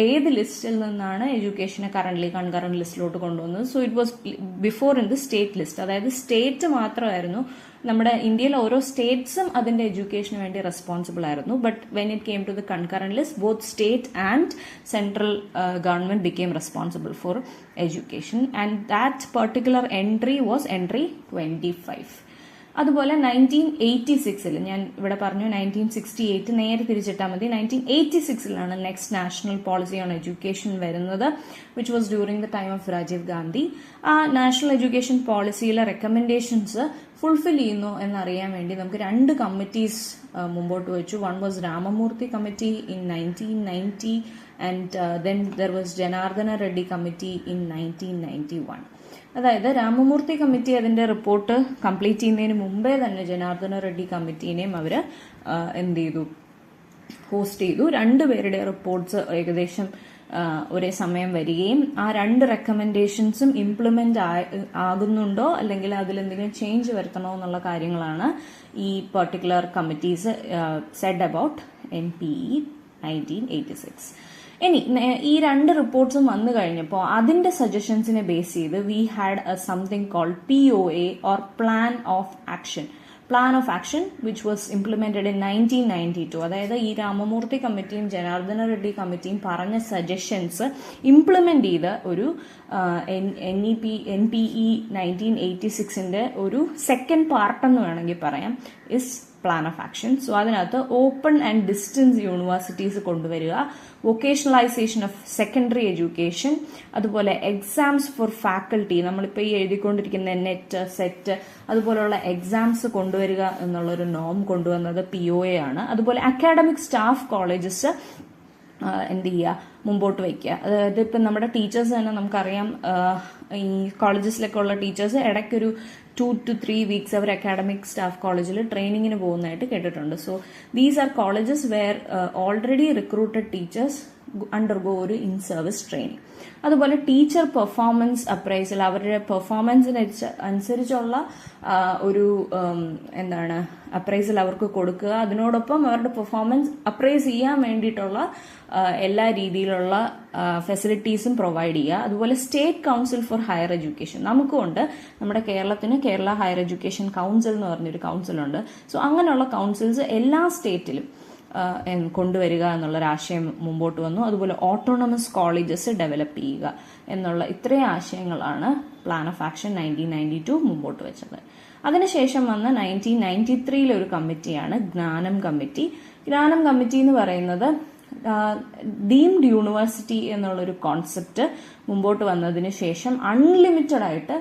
ഏത് ലിസ്റ്റിൽ നിന്നാണ് എഡ്യൂക്കേഷനെ കൺകറന്റ് ലിസ്റ്റിലോട്ട് കൊണ്ടുവന്നത്. So it was before in the state list. അതായത് സ്റ്റേറ്റ് മാത്രമായിരുന്നു, നമ്മുടെ ഇന്ത്യയിലെ ഓരോ സ്റ്റേറ്റ്സും അതിന്റെ എഡ്യൂക്കേഷന് വേണ്ടി റെസ്പോൺസിബിൾ ആയിരുന്നു. But when it came to the concurrent list both state and central government became responsible for education. And that particular entry was entry 25. അതുപോലെ 1986 ഞാൻ ഇവിടെ പറഞ്ഞു 1968 നേരെ തിരിച്ചിട്ടാൽ മതി. 1986 next national policy on education വരുന്നത്, which was during the time of Rajiv Gandhi. ആ national education പോളിസിയിലെ റെക്കമെൻഡേഷൻസ് ഫുൾഫിൽ ചെയ്യുന്നു എന്നറിയാൻ വേണ്ടി നമുക്ക് 2 കമ്മിറ്റീസ് മുമ്പോട്ട് വെച്ചു. One was Ramamurthy committee in 1990 and then there was Janardhana Reddy committee in 1991. അതായത് രാമമൂർത്തി കമ്മിറ്റി അതിന്റെ റിപ്പോർട്ട് കംപ്ലീറ്റ് ചെയ്യുന്നതിന് മുമ്പേ തന്നെ ജനാർദ്ദന റെഡ്ഡി കമ്മിറ്റീനെയും അവര് എന്ത് ചെയ്തു, ഹോസ്റ്റ് ചെയ്തു. 2 പേരുടെ റിപ്പോർട്ട്സ് ഏകദേശം ഒരേ സമയം വരികയും ആ 2 റെക്കമെൻഡേഷൻസും ഇംപ്ലിമെന്റ് ആകുന്നുണ്ടോ അല്ലെങ്കിൽ അതിലെന്തെങ്കിലും ചേഞ്ച് വരുത്തണോ എന്നുള്ള കാര്യങ്ങളാണ് ഈ particular committees said about NPE 1986. ഇനി ഈ 2 റിപ്പോർട്ട്സും വന്നു കഴിഞ്ഞപ്പോൾ അതിന്റെ സജഷൻസിനെ ബേസ് ചെയ്ത് we had something called POA or plan of action which was implemented in 1992. അതായത് ഈ രാമമൂർത്തി കമ്മിറ്റിയും ജനാർദ്ദന റെഡ്ഡി കമ്മിറ്റിയും പറഞ്ഞ സജഷൻസ് ഇംപ്ലിമെന്റ് ചെയ്ത ഒരു NPE 1986ന്റെ ഒരു സെക്കൻഡ് പാർട്ട് എന്ന് വേണമെങ്കിൽ പറയാം is plan of action. So അതിനകത്ത് ഓപ്പൺ ആൻഡ് ഡിസ്റ്റൻസ് യൂണിവേഴ്സിറ്റീസ് കൊണ്ടുവരിക, വൊക്കേഷണലൈസേഷൻ ഓഫ് സെക്കൻഡറി എഡ്യൂക്കേഷൻ, അതുപോലെ എക്സാംസ് ഫോർ ഫാക്കൽറ്റി, നമ്മളിപ്പോൾ ഈ എഴുതിക്കൊണ്ടിരിക്കുന്ന നെറ്റ് സെറ്റ് അതുപോലുള്ള എക്സാംസ് കൊണ്ടുവരിക എന്നുള്ളൊരു നോം കൊണ്ടുവന്നത് POA ആണ്. അതുപോലെ അക്കാഡമിക് സ്റ്റാഫ് കോളേജസ് എന്ത് ചെയ്യുക, മുമ്പോട്ട് വയ്ക്കുക. അതായത് ഇപ്പം നമ്മുടെ ടീച്ചേഴ്സ് തന്നെ നമുക്കറിയാം, ഈ കോളേജസിലൊക്കെ ഉള്ള ടീച്ചേഴ്സ് ഇടയ്ക്കൊരു 2 to 3 വീക്സ് അവർ അക്കാഡമിക് സ്റ്റാഫ് കോളേജിൽ ട്രെയിനിങ്ങിന് പോകുന്നതായിട്ട് കേട്ടിട്ടുണ്ട്. So these are colleges where already recruited teachers undergo ഒരു ഇൻ സർവീസ് ട്രെയിനിങ്. അതുപോലെ ടീച്ചർ പെർഫോമൻസ് അപ്രൈസൽ, അവരുടെ പെർഫോമൻസിന് അനുസരിച്ചുള്ള ഒരു അപ്രൈസൽ അവർക്ക് കൊടുക്കുക. അതിനോടൊപ്പം അവരുടെ പെർഫോമൻസ് അപ്രൈസ് ചെയ്യാൻ വേണ്ടിയിട്ടുള്ള എല്ലാ രീതിയിലുള്ള ഫെസിലിറ്റീസും പ്രൊവൈഡ് ചെയ്യുക. അതുപോലെ state council for higher education നമുക്കുണ്ട്, നമ്മുടെ കേരളത്തിന് കേരള ഹയർ എഡ്യൂക്കേഷൻ കൗൺസിൽ എന്ന് പറഞ്ഞൊരു കൗൺസിലുണ്ട്. സോ അങ്ങനെയുള്ള കൗൺസിൽസ് എല്ലാ സ്റ്റേറ്റിലും കൊണ്ടുവരിക എന്നുള്ളൊരാശയം മുമ്പോട്ട് വന്നു. അതുപോലെ ഓട്ടോണമസ് കോളേജസ് ഡെവലപ്പ് ചെയ്യുക എന്നുള്ള ഇത്രയും ആശയങ്ങളാണ് പ്ലാൻ ഓഫ് ആക്ഷൻ 1992 മുമ്പോട്ട് വെച്ചത്. അതിനുശേഷം വന്ന 1993 ഒരു കമ്മിറ്റിയാണ് ജ്ഞാനം കമ്മിറ്റി. ജ്ഞാനം കമ്മിറ്റി എന്ന് പറയുന്നത് ഡീംഡ് യൂണിവേഴ്സിറ്റി എന്നുള്ളൊരു കോൺസെപ്റ്റ് മുമ്പോട്ട് വന്നതിന് ശേഷം അൺലിമിറ്റഡ് ആയിട്ട്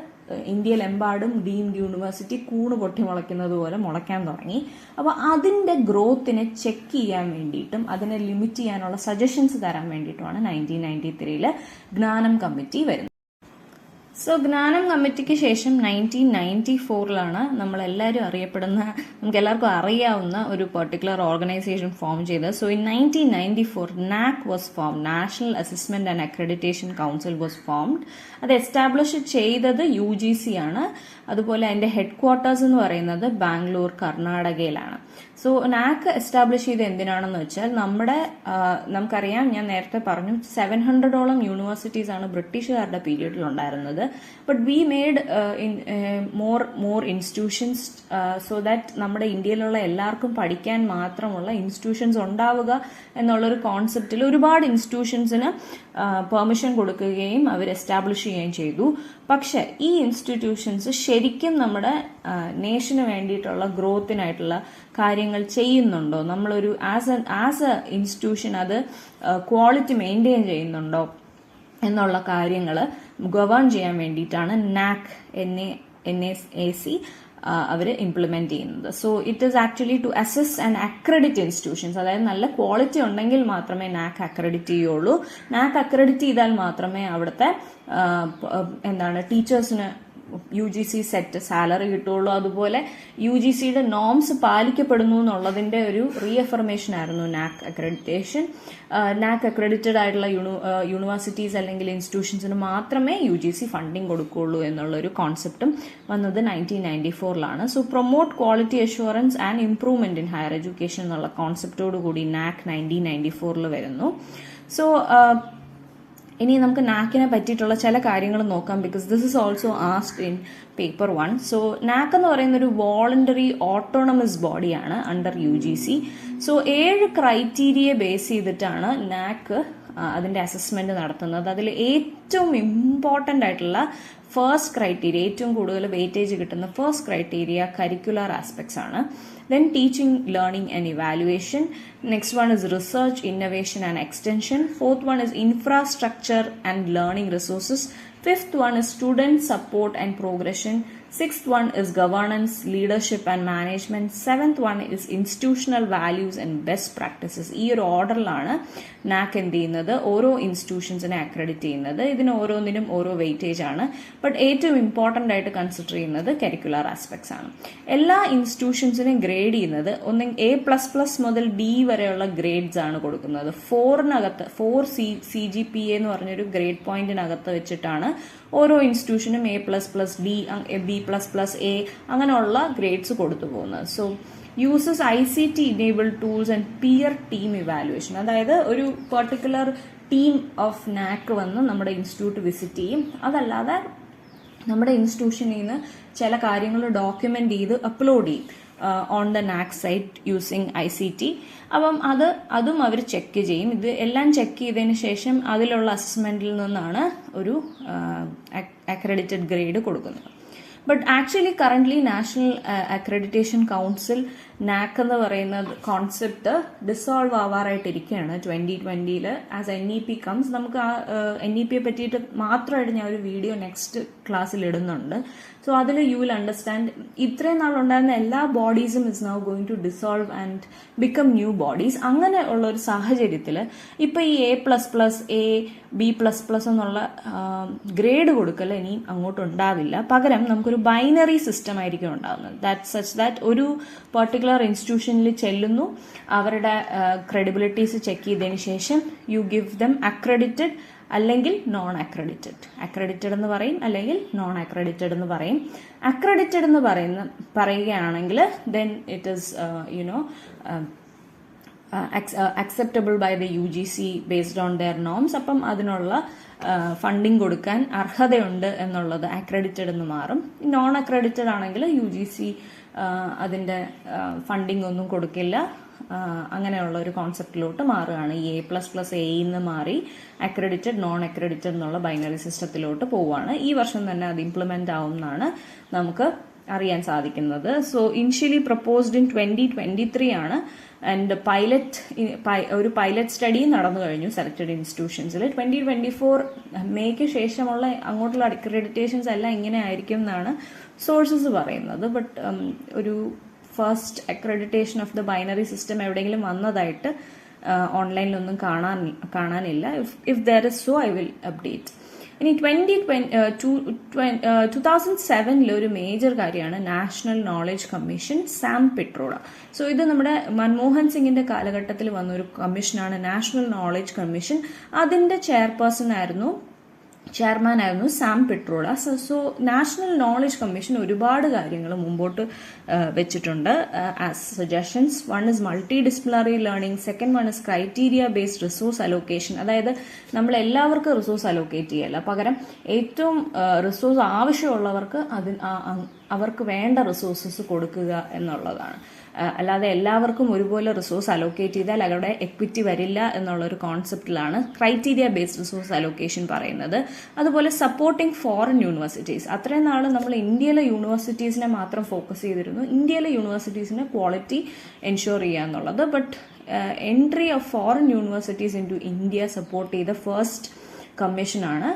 ഇന്ത്യയിലെമ്പാടും ഡീംഡ് യൂണിവേഴ്സിറ്റി കൂണ് പൊട്ടി മുളയ്ക്കുന്നത് പോലെ മുളയ്ക്കാൻ തുടങ്ങി. അപ്പോൾ അതിന്റെ ഗ്രോത്തിനെ ചെക്ക് ചെയ്യാൻ വേണ്ടിയിട്ടും അതിനെ ലിമിറ്റ് ചെയ്യാനുള്ള സജഷൻസ് തരാൻ വേണ്ടിയിട്ടുമാണ് 1993 ജ്ഞാനം കമ്മിറ്റി വരുന്നത്. സോ ജ്ഞാനം കമ്മിറ്റിക്ക് ശേഷം 1994 നമ്മളെല്ലാവരും അറിയപ്പെടുന്ന, നമുക്ക് എല്ലാവർക്കും അറിയാവുന്ന ഒരു പെർട്ടിക്കുലർ ഓർഗനൈസേഷൻ ഫോം ചെയ്തത്. So in 1994 NAAC was form, national assessment and accreditation council was formed. അത് എസ്റ്റാബ്ലിഷ് ചെയ്തത് UGC ആണ്. അതുപോലെ അതിന്റെ ഹെഡ് ക്വാർട്ടേഴ്സ് എന്ന് പറയുന്നത് ബാംഗ്ലൂർ, കർണാടകയിലാണ്. സോ NAAC എസ്റ്റാബ്ലിഷ് ചെയ്ത് എന്തിനാണെന്ന് വെച്ചാൽ നമുക്കറിയാം, ഞാൻ നേരത്തെ പറഞ്ഞു 700ഓളം യൂണിവേഴ്സിറ്റീസ് ആണ് ബ്രിട്ടീഷുകാരുടെ പീരീഡിൽ ഉണ്ടായിരുന്നത്. But we made more institutions so that നമ്മുടെ ഇന്ത്യയിലുള്ള എല്ലാവർക്കും പഠിക്കാൻ മാത്രമുള്ള ഇൻസ്റ്റിറ്റ്യൂഷൻസ് ഉണ്ടാവുക എന്നുള്ളൊരു കോൺസെപ്റ്റിൽ ഒരുപാട് ഇൻസ്റ്റിറ്റ്യൂഷൻസിന് പെർമിഷൻ കൊടുക്കുകയും അവർ എസ്റ്റാബ്ലിഷ് ചെയ്യുകയും ചെയ്തു. പക്ഷെ ഈ ഇൻസ്റ്റിറ്റ്യൂഷൻസ് ശരിക്കും നമ്മുടെ നേഷന് വേണ്ടിയിട്ടുള്ള ഗ്രോത്തിനായിട്ടുള്ള കാര്യങ്ങൾ ചെയ്യുന്നുണ്ടോ, നമ്മളൊരു ആസ് എ ഇൻസ്റ്റിറ്റ്യൂഷൻ അത് ക്വാളിറ്റി മെയിൻറ്റെയിൻ ചെയ്യുന്നുണ്ടോ എന്നുള്ള കാര്യങ്ങൾ ഗവേൺ ചെയ്യാൻ വേണ്ടിയിട്ടാണ് NAC അവർ ഇംപ്ലിമെന്റ് ചെയ്യുന്നത്. So it is actually to assess and accredit institutions. അതായത് നല്ല ക്വാളിറ്റി ഉണ്ടെങ്കിൽ മാത്രമേ NAAC അക്രഡിറ്റ് ചെയ്യുള്ളൂ. NAAC അക്രഡിറ്റ് ചെയ്താൽ മാത്രമേ അവിടുത്തെ ടീച്ചേഴ്സിന് UGC സെറ്റ് സാലറി കിട്ടുള്ളൂ. അതുപോലെ UGCയുടെ നോംസ് പാലിക്കപ്പെടുന്നു എന്നുള്ളതിന്റെ ഒരു റീഅഫർമേഷൻ ആയിരുന്നു NAAC അക്രഡിറ്റേഷൻ. NAAC അക്രഡിറ്റഡ് ആയിട്ടുള്ള യൂണിവേഴ്സിറ്റീസ് അല്ലെങ്കിൽ ഇൻസ്റ്റിറ്റ്യൂഷൻസിന് മാത്രമേ UGC ഫണ്ടിങ് കൊടുക്കുകയുള്ളൂ എന്നുള്ള ഒരു കോൺസെപ്റ്റും വന്നത് 1994. So promote quality assurance and improvement in higher education എന്നുള്ള കോൺസെപ്റ്റോട് കൂടി NAAC 1994 വരുന്നു. സോ ഇനി നമുക്ക് NAACനെ പറ്റിയിട്ടുള്ള ചില കാര്യങ്ങൾ നോക്കാം, because this is also asked in paper 1. So NAAC എന്ന് പറയുന്ന ഒരു വോളണ്ടറി ഓട്ടോണമസ് ബോഡിയാണ് under UGC. So 7 criteria base ചെയ്തിട്ടാണ് NAAC അതിന്റെ അസസ്മെന്റ് നടത്തുന്നത്. അതിൽ ഏറ്റവും ഇമ്പോർട്ടന്റ് ആയിട്ടുള്ള ഫസ്റ്റ് ക്രൈറ്റീരിയ, ഏറ്റവും കൂടുതൽ വെയിറ്റേജ് കിട്ടുന്ന ഫസ്റ്റ് ക്രൈറ്റീരിയ കരിക്കുലർ ആസ്പെക്ട്സ് ആണ്. Then teaching, learning and evaluation. Next one is research, innovation and extension. Fourth one is infrastructure and learning resources. Fifth one is student support and progression. Sixth one is governance, leadership and management. Seventh one is institutional values and best practices. ഈ ഒരു ഓർഡറിലാണ് NAAC എന്ത് ചെയ്യുന്നത്, ഓരോ ഇൻസ്റ്റിറ്റ്യൂഷൻസിനെ accredit ചെയ്യുന്നത്. ഇതിന് ഓരോന്നിനും ഓരോ weightage ആണ്. ബട്ട് ഏറ്റവും ഇമ്പോർട്ടന്റ് ആയിട്ട് കൺസിഡർ ചെയ്യുന്നത് കരിക്കുലർ ആസ്പെക്ട്സ് ആണ്. എല്ലാ ഇൻസ്റ്റിറ്റ്യൂഷൻസിനെയും ഗ്രേഡ് ചെയ്യുന്നത് A++ മുതൽ D വരെയുള്ള ഗ്രേഡ്സ് ആണ് കൊടുക്കുന്നത്. 4 CGPA എന്ന് പറഞ്ഞൊരു ഗ്രേഡ് പോയിന്റിനകത്ത് വെച്ചിട്ടാണ് ഓരോ ഇൻസ്റ്റിറ്റ്യൂഷനും A++, D, B++, A അങ്ങനെയുള്ള ഗ്രേഡ്സ് കൊടുത്തു പോകുന്നത്. So uses ICT enabled tools and peer team evaluation. അതായത് ഒരു പെർട്ടിക്കുലർ ടീം ഓഫ് നാക്ക് വന്ന് നമ്മുടെ ഇൻസ്റ്റിറ്റ്യൂട്ട് വിസിറ്റ് ചെയ്യും. അതല്ലാതെ നമ്മുടെ ഇൻസ്റ്റിറ്റ്യൂഷനിൽ നിന്ന് ചില കാര്യങ്ങൾ ഡോക്യുമെന്റ് ചെയ്ത് അപ്ലോഡ് ചെയ്യും on the NAAC site using ICT. അപ്പം അതും അവർ ചെക്ക് ചെയ്യും. ഇത് എല്ലാം ചെക്ക് ചെയ്തതിന് ശേഷം അതിലുള്ള അസസ്മെന്റിൽ നിന്നാണ് ഒരു അക്രഡിറ്റഡ് ഗ്രേഡ് കൊടുക്കുന്നത്. But actually currently national accreditation council NAAC എന്ന് പറയുന്ന കോൺസെപ്റ്റ് ഡിസോൾവ് ആവാറായിട്ടിരിക്കുകയാണ് 2020 ആസ് NEP കംസ്. നമുക്ക് ആ NEP പറ്റിയിട്ട് മാത്രമായിട്ട് ഞാൻ ഒരു വീഡിയോ നെക്സ്റ്റ് ക്ലാസ്സിൽ ഇടുന്നുണ്ട്. സോ അതിൽ യു വിൽ അണ്ടർസ്റ്റാൻഡ് ഇത്രയും നാളുണ്ടായിരുന്ന എല്ലാ ബോഡീസും is now going to dissolve and become new bodies. അങ്ങനെ ഉള്ള ഒരു സാഹചര്യത്തിൽ ഇപ്പൊ ഈ A++, B++ എന്നുള്ള ഗ്രേഡ് കൊടുക്കൽ ഇനി അങ്ങോട്ട് ഉണ്ടാവില്ല. പകരം നമുക്കൊരു ബൈനറി സിസ്റ്റം ആയിരിക്കും ഉണ്ടാകുന്നത്. ദാറ്റ് ഒരു പെർട്ടിക്കുലർ ഇൻസ്റ്റിറ്റ്യൂഷനിൽ ചെല്ലുന്നു, അവരുടെ ക്രെഡിബിലിറ്റീസ് ചെക്ക് ചെയ്തതിന് ശേഷം യു ഗിവ് ദം അക്രഡിറ്റഡ് അല്ലെങ്കിൽ നോൺ അക്രഡിറ്റഡ്. അക്രഡിറ്റഡ് എന്ന് പറയും, അല്ലെങ്കിൽ നോൺ അക്രഡിറ്റഡ് എന്ന് പറയും. അക്രഡിറ്റഡ് എന്ന് പറയുകയാണെങ്കിൽ then it is acceptable by the UGC based on their norms. അപ്പം അതിനുള്ള ഫണ്ടിങ് കൊടുക്കാൻ അർഹതയുണ്ട് എന്നുള്ളത് അക്രഡിറ്റഡ് എന്ന് മാറും. നോൺ അക്രഡിറ്റഡ് ആണെങ്കിൽ UGC അതിന്റെ ഫണ്ടിങ് ഒന്നും കൊടുക്കില്ല. അങ്ങനെയുള്ള ഒരു കോൺസെപ്റ്റിലോട്ട് മാറുകയാണ്. ഈ A++ എന്ന് മാറി അക്രഡിറ്റഡ് നോൺ അക്രഡിറ്റഡ് എന്നുള്ള ബൈനറി സിസ്റ്റത്തിലോട്ട് പോവുകയാണ്. ഈ വർഷം തന്നെ അത് ഇംപ്ലിമെന്റ് ആവും എന്നാണ് നമുക്ക് അറിയാൻ സാധിക്കുന്നത്. സോ ഇനിഷ്യലി പ്രപ്പോസ്ഡ് ഇൻ 2023 ആണ്. ആൻഡ് ഒരു പൈലറ്റ് സ്റ്റഡി നടന്നു കഴിഞ്ഞു സെലക്ടഡ് ഇൻസ്റ്റിറ്റ്യൂഷൻസിൽ. 2024 മേയ്ക്ക് ശേഷമുള്ള അങ്ങോട്ടുള്ള അക്രഡിറ്റേഷൻസ് എല്ലാം ഇങ്ങനെ ആയിരിക്കും എന്നാണ് സോഴ്സസ് പറയുന്നത്. ബട്ട് ഒരു first accreditation of the binary system എവിടെയെങ്കിലും വന്നതായിട്ട് ഓൺലൈനിലൊന്നും കാണാനില്ല. If there is so I will update. ഇനി 2007 ഒരു മേജർ കാര്യമാണ് national knowledge commission, Sam Pitroda. So ഇത് നമ്മുടെ മൻമോഹൻ സിംഗിന്റെ കാലഘട്ടത്തിൽ വന്ന ഒരു കമ്മീഷനാണ് നാഷണൽ നോളജ് കമ്മീഷൻ. അതിന്റെ ചെയർമാൻ ആയിരുന്നു Sam Pitroda. So national knowledge commission ഒരുപാട് കാര്യങ്ങൾ മുമ്പോട്ട് വെച്ചിട്ടുണ്ട് as suggestions. One is multi disciplinary learning, second one is criteria based resource allocation. അതായത് നമ്മൾ എല്ലാവർക്കും റിസോഴ്സ് അലോക്കേറ്റ് ചെയ്യല്ല, പകരം ഏറ്റവും റിസോഴ്സ് ആവശ്യമുള്ളവർക്ക് അവർക്ക് വേണ്ട റിസോഴ്സസ് കൊടുക്കുക എന്നുള്ളതാണ്. അല്ലാതെ എല്ലാവർക്കും ഒരുപോലെ റിസോഴ്സ് അലോക്കേറ്റ് ചെയ്താൽ അവരുടെ എക്വിറ്റി വരില്ല എന്നുള്ള ഒരു കോൺസെപ്റ്റിലാണ് ക്രൈറ്റീരിയ ബേസ്ഡ് റിസോഴ്സ് അലോക്കേഷൻ പറയുന്നത്. അതുപോലെ സപ്പോർട്ടിംഗ് ഫോറിൻ യൂണിവേഴ്സിറ്റീസ്. അത്രയും നാൾ നമ്മൾ ഇന്ത്യയിലെ യൂണിവേഴ്സിറ്റീസിനെ മാത്രം ഫോക്കസ് ചെയ്തിരുന്നു. ഇന്ത്യയിലെ യൂണിവേഴ്സിറ്റീസിന്റെ ക്വാളിറ്റി എൻഷുർ ചെയ്യുക എന്നുള്ളത്. But entry of foreign universities into India support ചെയ്ത ഫസ്റ്റ് കമ്മീഷനാണ്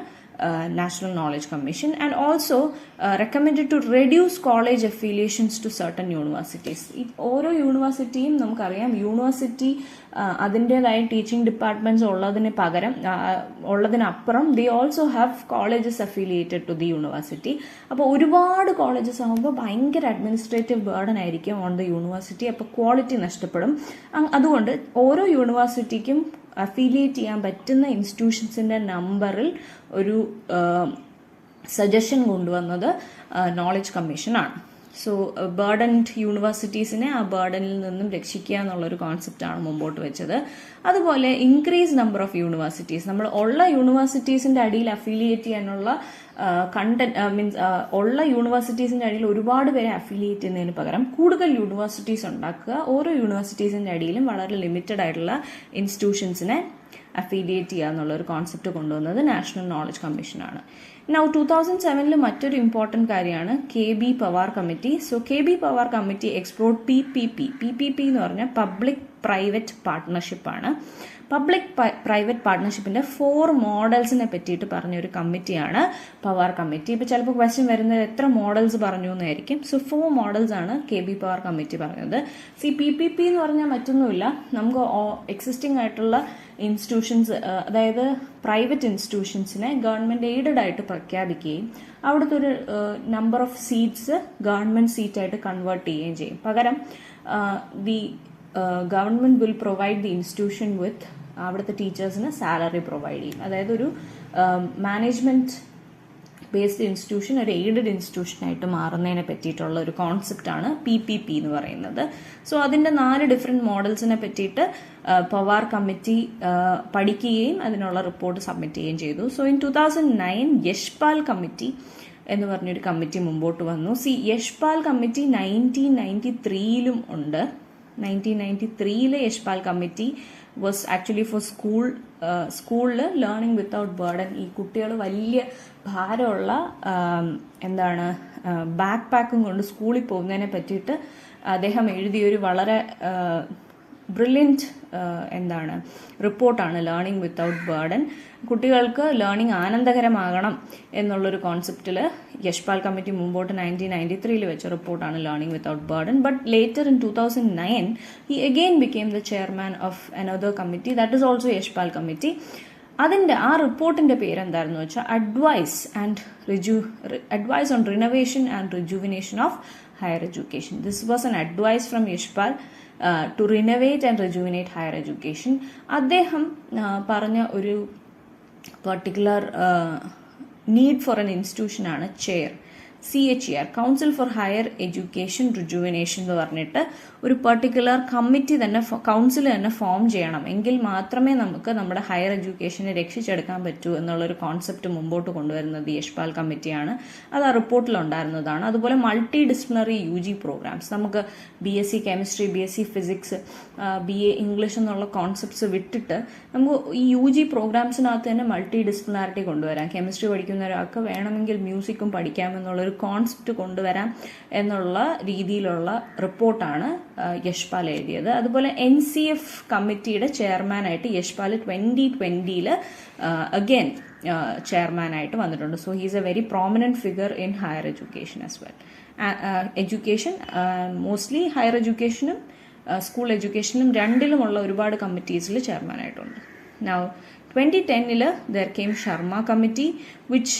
National Knowledge Commission, and also recommended to reduce college affiliations to certain universities. ഓരോ യൂണിവേഴ്സിറ്റിയും നമുക്കറിയാം, യൂണിവേഴ്സിറ്റി അതിൻ്റെതായ ടീച്ചിങ് ഡിപ്പാർട്ട്മെന്റ്സ് ഉള്ളതിനപ്പുറം they also have colleges affiliated to the university. അപ്പോൾ ഒരുപാട് colleges ആകുമ്പോൾ ഭയങ്കര അഡ്മിനിസ്ട്രേറ്റീവ് ബേർഡൻ ആയിരിക്കും ഓൺ ദ യൂണിവേഴ്സിറ്റി. അപ്പോൾ ക്വാളിറ്റി നഷ്ടപ്പെടും. അതുകൊണ്ട് ഓരോ യൂണിവേഴ്സിറ്റിക്കും അഫിലിയേറ്റ് ചെയ്യാൻ പറ്റുന്ന ഇൻസ്റ്റിറ്റ്യൂഷൻസിന്റെ നമ്പറിൽ ഒരു സജഷൻ കൊണ്ടുവന്നത് നോളജ് കമ്മീഷനാണ്. സോ ബേർഡൻഡ് യൂണിവേഴ്സിറ്റീസിനെ ആ ബേർഡനിൽ നിന്നും രക്ഷിക്കുക എന്നുള്ളൊരു കോൺസെപ്റ്റാണ് മുമ്പോട്ട് വെച്ചത്. അതുപോലെ ഇൻക്രീസ് നമ്പർ ഓഫ് യൂണിവേഴ്സിറ്റീസ്. നമ്മൾ ഉള്ള യൂണിവേഴ്സിറ്റീസിന്റെ അടിയിൽ അഫിലിയേറ്റ് ചെയ്യാനുള്ള ഉള്ള യൂണിവേഴ്സിറ്റീസിന്റെ അടിയിൽ ഒരുപാട് പേരെ അഫിലിയേറ്റ് ചെയ്യുന്നതിന് പകരം കൂടുതൽ യൂണിവേഴ്സിറ്റീസ് ഉണ്ടാക്കുക. ഓരോ യൂണിവേഴ്സിറ്റീസിന്റെ അടിയിലും വളരെ ലിമിറ്റഡ് ആയിട്ടുള്ള ഇൻസ്റ്റിറ്റ്യൂഷൻസിനെ അഫിലിയേറ്റ് ചെയ്യുക എന്നുള്ള ഒരു കോൺസെപ്റ്റ് കൊണ്ടുവന്നത് നാഷണൽ നോളജ് കമ്മീഷനാണ്. നൗ 2007 മറ്റൊരു ഇമ്പോർട്ടന്റ് കാര്യമാണ് KB Pawar committee. So KB Pawar committee explored PPP എന്ന് പറഞ്ഞാൽ പബ്ലിക് പ്രൈവറ്റ് പാർട്ട്ണർഷിപ്പ് ആണ്. പബ്ലിക് പ്രൈവറ്റ് പാർട്ട്ണർഷിപ്പിന്റെ 4 മോഡൽസിനെ പറ്റിയിട്ട് പറഞ്ഞൊരു കമ്മിറ്റിയാണ് പവാർ കമ്മിറ്റി. ഇപ്പൊ ചിലപ്പോൾ ക്വസ്റ്റ്യൻ വരുന്നത് എത്ര മോഡൽസ് പറഞ്ഞു എന്നായിരിക്കും. സോ 4 മോഡൽസ് ആണ് KB പവാർ കമ്മിറ്റി പറഞ്ഞത്. PPP എന്ന് പറഞ്ഞാൽ മറ്റൊന്നുമില്ല, നമുക്ക് എക്സിസ്റ്റിംഗ് ആയിട്ടുള്ള ഇൻസ്റ്റിറ്റ്യൂഷൻസ്, അതായത് പ്രൈവറ്റ് ഇൻസ്റ്റിറ്റ്യൂഷൻസിനെ ഗവൺമെന്റ് എയ്ഡഡ് ആയിട്ട് പ്രഖ്യാപിക്കുകയും അവിടുത്തെ ഒരു നമ്പർ ഓഫ് സീറ്റ്സ് ഗവൺമെന്റ് സീറ്റായിട്ട് കൺവേർട്ട് ചെയ്യുകയും ചെയ്യും. പകരം the government will provide the institution with അവിടുത്തെ ടീച്ചേഴ്സിന് സാലറി പ്രൊവൈഡ് ചെയ്യും. അതായത് ഒരു മാനേജ്മെന്റ് ബേസ്ഡ് ഇൻസ്റ്റിറ്റ്യൂഷൻ ഒരു എയ്ഡഡ് ഇൻസ്റ്റിറ്റ്യൂഷനായിട്ട് മാറുന്നതിനെ പറ്റിയിട്ടുള്ള ഒരു കോൺസെപ്റ്റാണ് PPP എന്ന് പറയുന്നത്. സോ അതിൻ്റെ 4 ഡിഫറെൻറ്റ് മോഡൽസിനെ പറ്റിയിട്ട് പവാർ കമ്മിറ്റി പഠിക്കുകയും അതിനുള്ള റിപ്പോർട്ട് സബ്മിറ്റ് ചെയ്യുകയും ചെയ്തു. സോ ഇൻ 2009 യശ്പാൽ കമ്മിറ്റി എന്ന് പറഞ്ഞൊരു കമ്മിറ്റി മുമ്പോട്ട് വന്നു. യശ്പാൽ കമ്മിറ്റി 1993 ഉണ്ട്. 1993 Yashpal committee was actually for സ്കൂളിൽ ലേണിംഗ് വിത്തൗട്ട് ബർഡൻ. ഈ കുട്ടികൾ വലിയ ഭാരമുള്ള ബാക്ക് പാക്കും കൊണ്ട് സ്കൂളിൽ പോകുന്നതിനെ പറ്റിയിട്ട് അദ്ദേഹം എഴുതിയൊരു വളരെ ബ്രില്യൻറ്റ് റിപ്പോർട്ടാണ് ലേണിംഗ് വിത്തൗട്ട് ബർഡൻ. കുട്ടികൾക്ക് ലേണിംഗ് ആനന്ദകരമാകണം എന്നുള്ളൊരു കോൺസെപ്റ്റിൽ യശ്പാൽ കമ്മിറ്റി മുമ്പോട്ട് 1993 വെച്ച റിപ്പോർട്ടാണ് learning without burden. But later in 2009 he again became the chairman of another committee, that is also Yashpal committee. ആ റിപ്പോർട്ടിന്റെ പേരെന്തായിരുന്നു വെച്ചാൽ advice on renovation and rejuvenation of higher education. This was an advice from Yashpal to renovate and rejuvenate higher education. അദ്ദേഹം പറഞ്ഞ ഒരു particular need for an ഇൻസ്റ്റിറ്റ്യൂഷനാണ് CHER, council for higher education rejuvenation എന്ന് പറഞ്ഞിട്ട് ഒരു പർട്ടിക്കുലർ കമ്മിറ്റി തന്നെ council തന്നെ form ചെയ്യണം. എങ്കിൽ മാത്രമേ നമുക്ക് നമ്മുടെ ഹയർ എഡ്യൂക്കേഷനെ രക്ഷിച്ചെടുക്കാൻ പറ്റൂ എന്നുള്ളൊരു കോൺസെപ്റ്റ് മുമ്പോട്ട് കൊണ്ടുവരുന്നത് യശ്പാൽ കമ്മിറ്റിയാണ്. അത് ആ റിപ്പോർട്ടിലുണ്ടായിരുന്നതാണ്. അതുപോലെ മൾട്ടി ഡിസിപ്ലിനറി UG പ്രോഗ്രാംസ്, നമുക്ക് BSc chemistry, BSc physics, BA English എന്നുള്ള കോൺസെപ്റ്റ്സ് വിട്ടിട്ട് നമുക്ക് ഈ UG പ്രോഗ്രാംസിനകത്ത് തന്നെ മൾട്ടി ഡിസിപ്ലിനാരിറ്റി കൊണ്ടുവരാം. കെമിസ്ട്രി പഠിക്കുന്ന ഒരാൾക്ക് വേണമെങ്കിൽ മ്യൂസിക്കും പഠിക്കാമെന്നുള്ളൊരു കോൺസെപ്റ്റ് കൊണ്ടുവരാം എന്നുള്ള രീതിയിലുള്ള റിപ്പോർട്ടാണ് യശ്പാൽ എഴുതിയത്. അതുപോലെ NCF കമ്മിറ്റിയുടെ ചെയർമാനായിട്ട് യശ്പാൽ 2020 അഗൈൻ ചെയർമാനായിട്ട് വന്നിട്ടുണ്ട്. So he's a very prominent figure in higher education as well. Education mostly higher എഡ്യൂക്കേഷനും സ്കൂൾ എഡ്യൂക്കേഷനും രണ്ടിലുമുള്ള ഒരുപാട് കമ്മിറ്റീസിൽ ചെയർമാനായിട്ടുണ്ട്. Now 2010 there came Sharma committee which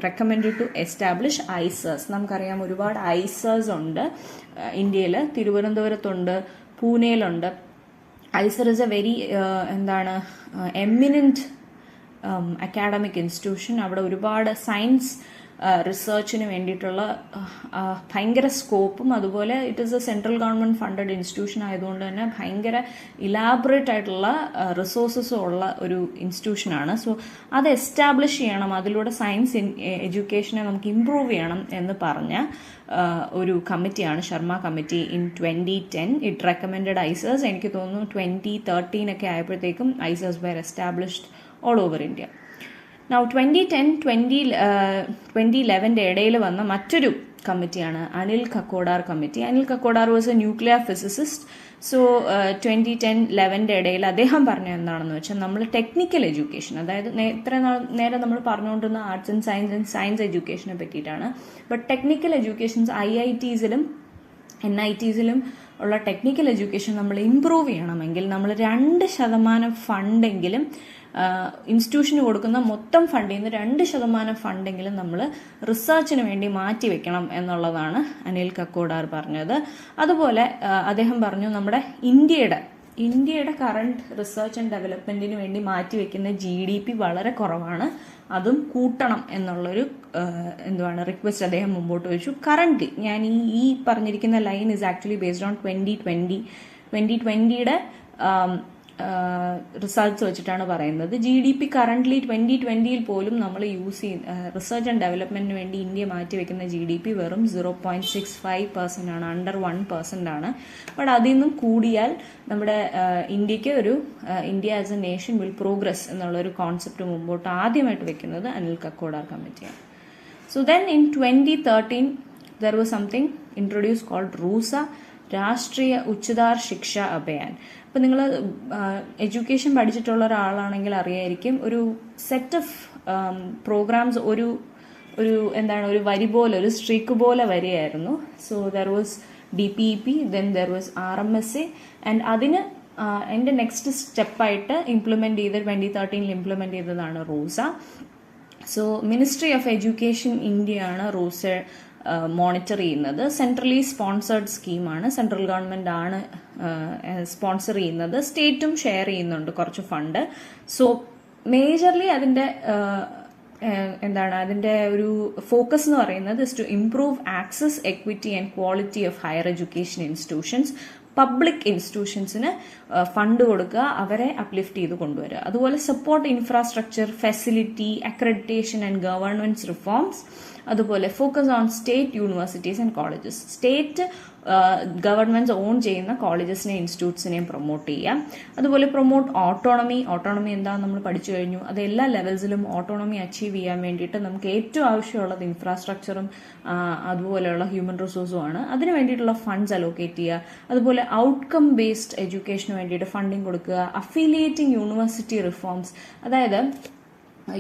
recommended to establish ICERs. നമുക്കറിയാം ഒരുപാട് ICERs ഉണ്ട് ഇന്ത്യയിൽ. തിരുവനന്തപുരത്തുണ്ട്, പൂനെയിലുണ്ട്. ICER is a very eminent academic institution. അവിടെ ഒരുപാട് സയൻസ് റിസർച്ചിന് വേണ്ടിയിട്ടുള്ള ഭയങ്കര സ്കോപ്പും, അതുപോലെ it is A central government funded institution ആയതുകൊണ്ട് തന്നെ ഭയങ്കര ഇലാബറേറ്റ് ആയിട്ടുള്ള റിസോഴ്സസും ഉള്ള ഒരു ഇൻസ്റ്റിറ്റ്യൂഷനാണ്. സോ അത് എസ്റ്റാബ്ലിഷ് ചെയ്യണം, അതിലൂടെ സയൻസ് എഡ്യൂക്കേഷനെ നമുക്ക് ഇംപ്രൂവ് ചെയ്യണം എന്ന് പറഞ്ഞ ഒരു കമ്മിറ്റിയാണ് Sharma committee. In 2010 it recommended ICERs. എനിക്ക് തോന്നുന്നു 2013 ഒക്കെ ആയപ്പോഴത്തേക്കും ICERs were established all over India. Now 2010-2011 ഇടയിൽ വന്ന മറ്റൊരു കമ്മിറ്റിയാണ് Anil Kakodkar committee. Anil Kakodkar was a nuclear physicist. So 2010-11 ഇടയിൽ അദ്ദേഹം പറഞ്ഞ എന്താണെന്ന് വെച്ചാൽ നമ്മൾ ടെക്നിക്കൽ എഡ്യൂക്കേഷൻ, അതായത് ഇത്ര നേരം നമ്മൾ പറഞ്ഞുകൊണ്ടിരുന്ന ആർട്സ് ആൻഡ് സയൻസ് എഡ്യൂക്കേഷനെ പറ്റിയിട്ടാണ്. ബട്ട് ടെക്നിക്കൽ എഡ്യൂക്കേഷൻസ് IITസിലും NITസിലും ഉള്ള ടെക്നിക്കൽ എഡ്യൂക്കേഷൻ നമ്മൾ ഇംപ്രൂവ് ചെയ്യണമെങ്കിൽ നമ്മൾ 2% ഫണ്ടെങ്കിലും ഇൻസ്റ്റിറ്റ്യൂഷന് കൊടുക്കുന്ന മൊത്തം ഫണ്ടിൽ നിന്ന് 2% ഫണ്ടെങ്കിലും നമ്മൾ റിസർച്ചിന് വേണ്ടി മാറ്റി വെക്കണം എന്നുള്ളതാണ് അനിൽ കക്കോഡാർ പറഞ്ഞത്. അതുപോലെ അദ്ദേഹം പറഞ്ഞു നമ്മുടെ ഇന്ത്യയുടെ കറണ്ട് റിസർച്ച് ആൻഡ് ഡെവലപ്മെന്റിന് വേണ്ടി മാറ്റിവെക്കുന്ന GDP വളരെ കുറവാണ്, അതും കൂട്ടണം എന്നുള്ളൊരു റിക്വസ്റ്റ് അദ്ദേഹം മുമ്പോട്ട് വെച്ചു. കറന്റ് ഞാൻ ഈ പറഞ്ഞിരിക്കുന്ന line is actually based on 2020 results വെച്ചിട്ടാണ് പറയുന്നത്. GDP കറന്റ്ലി 2020 പോലും നമ്മൾ യൂസ് ചെയ്യുന്ന റിസർച്ച് ആൻഡ് ഡെവലപ്മെന്റിന് വേണ്ടി ഇന്ത്യ മാറ്റിവെക്കുന്ന GDP വെറും 0.65% ആണ്, അണ്ടർ 1% ആണ്. ബട്ട് അതിൽ നിന്നും കൂടിയാൽ നമ്മുടെ ഇന്ത്യക്ക് India as a nation will progress എന്നുള്ളൊരു കോൺസെപ്റ്റ് മുമ്പോട്ട് ആദ്യമായിട്ട് വെക്കുന്നത് അനിൽ കക്കോഡാർ കമ്മിറ്റിയാണ്. So then in 2013 there was something introduce called RUSA, Rashtriya Uchchatar ശിക്ഷ അഭിയാൻ. അപ്പം നിങ്ങൾ എഡ്യൂക്കേഷൻ പഠിച്ചിട്ടുള്ള ഒരാളാണെങ്കിൽ അറിയായിരിക്കും, ഒരു സെറ്റ് ഓഫ് പ്രോഗ്രാംസ് ഒരു വരി പോലെ, ഒരു സ്ട്രീക്ക് പോലെ വരികയായിരുന്നു. So there was DPEP, then there was RMSA, and അതിന് എൻ്റെ നെക്സ്റ്റ് സ്റ്റെപ്പായിട്ട് 2013 ഇംപ്ലിമെന്റ് ചെയ്തതാണ് RUSA. So ministry of education ഇന്ത്യയാണ് RUSA മോണിറ്റർ ചെയ്യുന്നത്. സെൻട്രലി സ്പോൺസേർഡ് സ്കീമാണ്, സെൻട്രൽ ഗവൺമെന്റ് ആണ് സ്പോൺസർ ചെയ്യുന്നത്, സ്റ്റേറ്റും ഷെയർ ചെയ്യുന്നുണ്ട് കുറച്ച് ഫണ്ട്. സോ മേജർലി അതിന്റെ എന്താണ് അതിൻ്റെ ഒരു ഫോക്കസ് എന്ന് പറയുന്നത് is to improve access, equity and quality of higher education institutions. Public ഇൻസ്റ്റിറ്റ്യൂഷൻസിന് ഫണ്ട് കൊടുക്കുക, അവരെ അപ്ലിഫ്റ്റ് ചെയ്ത് കൊണ്ടുവരിക. അതുപോലെ support infrastructure, facility, accreditation and governance reforms. അതുപോലെ focus on state universities and colleges. State governments own ചെയ്യുന്ന കോളേജസിനെയും ഇൻസ്റ്റിറ്റ്യൂട്ട്സിനെയും പ്രൊമോട്ട് ചെയ്യാം. അതുപോലെ പ്രൊമോട്ട് ഓട്ടോണമി. ഓട്ടോണമി എന്താണെന്ന് നമ്മൾ പഠിച്ചു കഴിഞ്ഞു. അത് എല്ലാ ലെവൽസിലും ഓട്ടോണമി അച്ചീവ് ചെയ്യാൻ വേണ്ടിയിട്ട് നമുക്ക് ഏറ്റവും ആവശ്യമുള്ളത് ഇൻഫ്രാസ്ട്രക്ചറും അതുപോലെയുള്ള ഹ്യൂമൻ റിസോഴ്സും ആണ്. അതിന് വേണ്ടിയിട്ടുള്ള ഫണ്ട്സ് അലോക്കേറ്റ് ചെയ്യുക. അതുപോലെ ഔട്ട്കം ബേസ്ഡ് എഡ്യൂക്കേഷന് വേണ്ടിയിട്ട് ഫണ്ടിങ് കൊടുക്കുക. അഫിലിയേറ്റിംഗ് യൂണിവേഴ്സിറ്റി റിഫോംസ്, അതായത്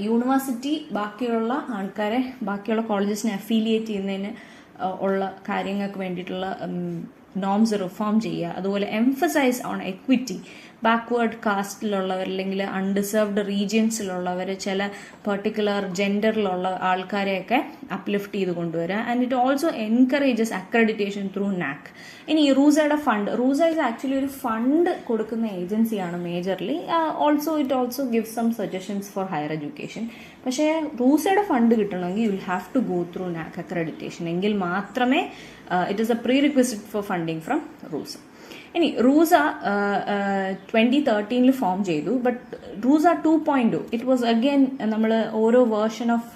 യൂണിവേഴ്സിറ്റി ബാക്കിയുള്ള ആൾക്കാരെ ബാക്കിയുള്ള കോളേജസിനെ അഫിലിയേറ്റ് ചെയ്യുന്നതിന് ഉള്ള കാര്യങ്ങൾക്ക് വേണ്ടിയിട്ടുള്ള നോംസ് റിഫോം ചെയ്യുക. അതുപോലെ എംഫസൈസ് ഓൺ എക്വിറ്റി. ബാക്ക്വേർഡ് കാസ്റ്റിലുള്ളവർ അല്ലെങ്കിൽ അൺഡിസേർവ്ഡ് റീജിയൻസിലുള്ളവർ, ചില പെർട്ടിക്കുലർ ജെൻഡറിലുള്ള ആൾക്കാരെയൊക്കെ അപ്ലിഫ്റ്റ് ചെയ്ത് കൊണ്ടുവരിക. And it also encourages accreditation through NAAC. ഇനി റൂസയുടെ ഫണ്ട്. റൂസ ഇസ് ആക്ച്വലി ഒരു ഫണ്ട് കൊടുക്കുന്ന ഏജൻസിയാണ് majorly. It also give some suggestions for higher education. പക്ഷേ റൂസയുടെ ഫണ്ട് കിട്ടണമെങ്കിൽ you will have to go through NAAC accreditation. എങ്കിൽ മാത്രമേ it is a prerequisite for funding from RUSA. ഇനി RUSA 2013 form ചെയ്തു. But RUSA 2.0 it was again നമ്മൾ ഓരോ version of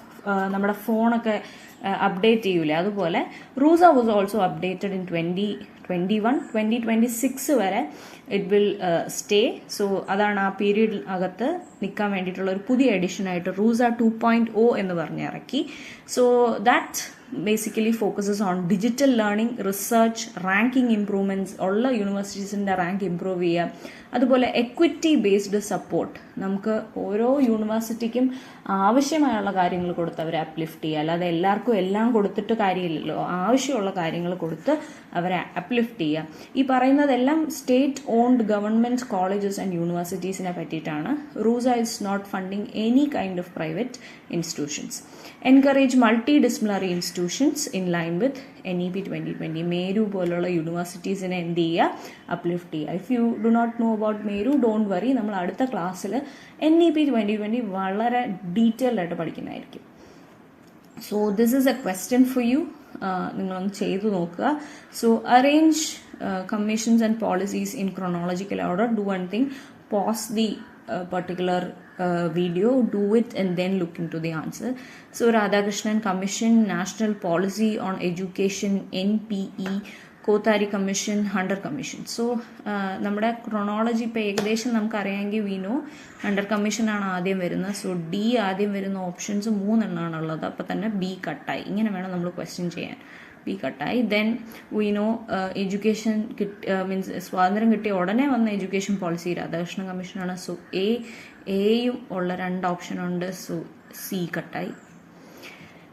നമ്മുടെ ഫോണൊക്കെ അപ്ഡേറ്റ് ചെയ്യൂലേ, അതുപോലെ RUSA was also updated in 2021-2026 വരെ ഇറ്റ് വിൽ സ്റ്റേ. സോ അതാണ് ആ പീരീഡ് അകത്ത് നിൽക്കാൻ വേണ്ടിയിട്ടുള്ള ഒരു പുതിയ എഡിഷനായിട്ട് റൂസ 2.0 എന്ന് പറഞ്ഞ് ഇറക്കി. So that basically focuses on digital learning, research, ranking improvements, ഉള്ള യൂണിവേഴ്സിറ്റീസിന്റെ റാങ്ക് ഇംപ്രൂവ് ചെയ്യുക. അതുപോലെ എക്വിറ്റി ബേസ്ഡ് സപ്പോർട്ട്. നമുക്ക് ഓരോ യൂണിവേഴ്സിറ്റിക്കും ആവശ്യമായുള്ള കാര്യങ്ങൾ കൊടുത്ത് അവരെ അപ്ലിഫ്റ്റ് ചെയ്യുക. അല്ലാതെ എല്ലാവർക്കും എല്ലാം കൊടുത്തിട്ട് കാര്യമില്ലല്ലോ. ആവശ്യമുള്ള കാര്യങ്ങൾ കൊടുത്ത് അവരെ അപ്ലിഫ്റ്റ് ചെയ്യുക. ഈ പറയുന്നതെല്ലാം state owned government colleges and യൂണിവേഴ്സിറ്റീസിനെ പറ്റിയിട്ടാണ്. RUSA is not funding any kind of private institutions. Encourage multi disciplinary institutions in line with NEP 2020. MERU പോലുള്ള യൂണിവേഴ്സിറ്റീസിനെ എന്ത് ചെയ്യുക, അപ്ലിഫ്റ്റ് ചെയ്യുക. If you do not know about MERU, don't worry, നമ്മൾ അടുത്ത ക്ലാസ്സിൽ NEP 2020 വളരെ ഡീറ്റെയിൽഡ് ആയിട്ട് പഠിക്കുന്നതായിരിക്കും. So this is a question for you. നിങ്ങളൊന്ന് ചെയ്തു നോക്കുക. So arrange commissions and policies in chronological order. Do one thing, pause the particular video, do it and then look into the answer. So Radhakrishnan Commission, National Policy on Education, NPE, Kothari commission, Hunter commission. So നമ്മുടെ chronology ഇപ്പോൾ ഏകദേശം നമുക്കറിയാമെങ്കിൽ വീനോ Hunter കമ്മീഷനാണ് ആദ്യം വരുന്നത്. So D ആദ്യം വരുന്ന options 3 എണ്ണമാണുള്ളത്. അപ്പോൾ തന്നെ ബി കട്ടായി. ഇങ്ങനെ വേണം നമ്മൾ ക്വസ്റ്റ്യൻ ചെയ്യാൻ. ബി കട്ടായി. ദെൻ വീനോ എഡ്യൂക്കേഷൻ മീൻസ് സ്വാതന്ത്ര്യം കിട്ടിയ ഉടനെ വന്ന എഡ്യൂക്കേഷൻ പോളിസി രാധാകൃഷ്ണൻ കമ്മീഷനാണ്. സോ എയും ഉള്ള 2 ഓപ്ഷനുണ്ട്. സോ സി കട്ടായി.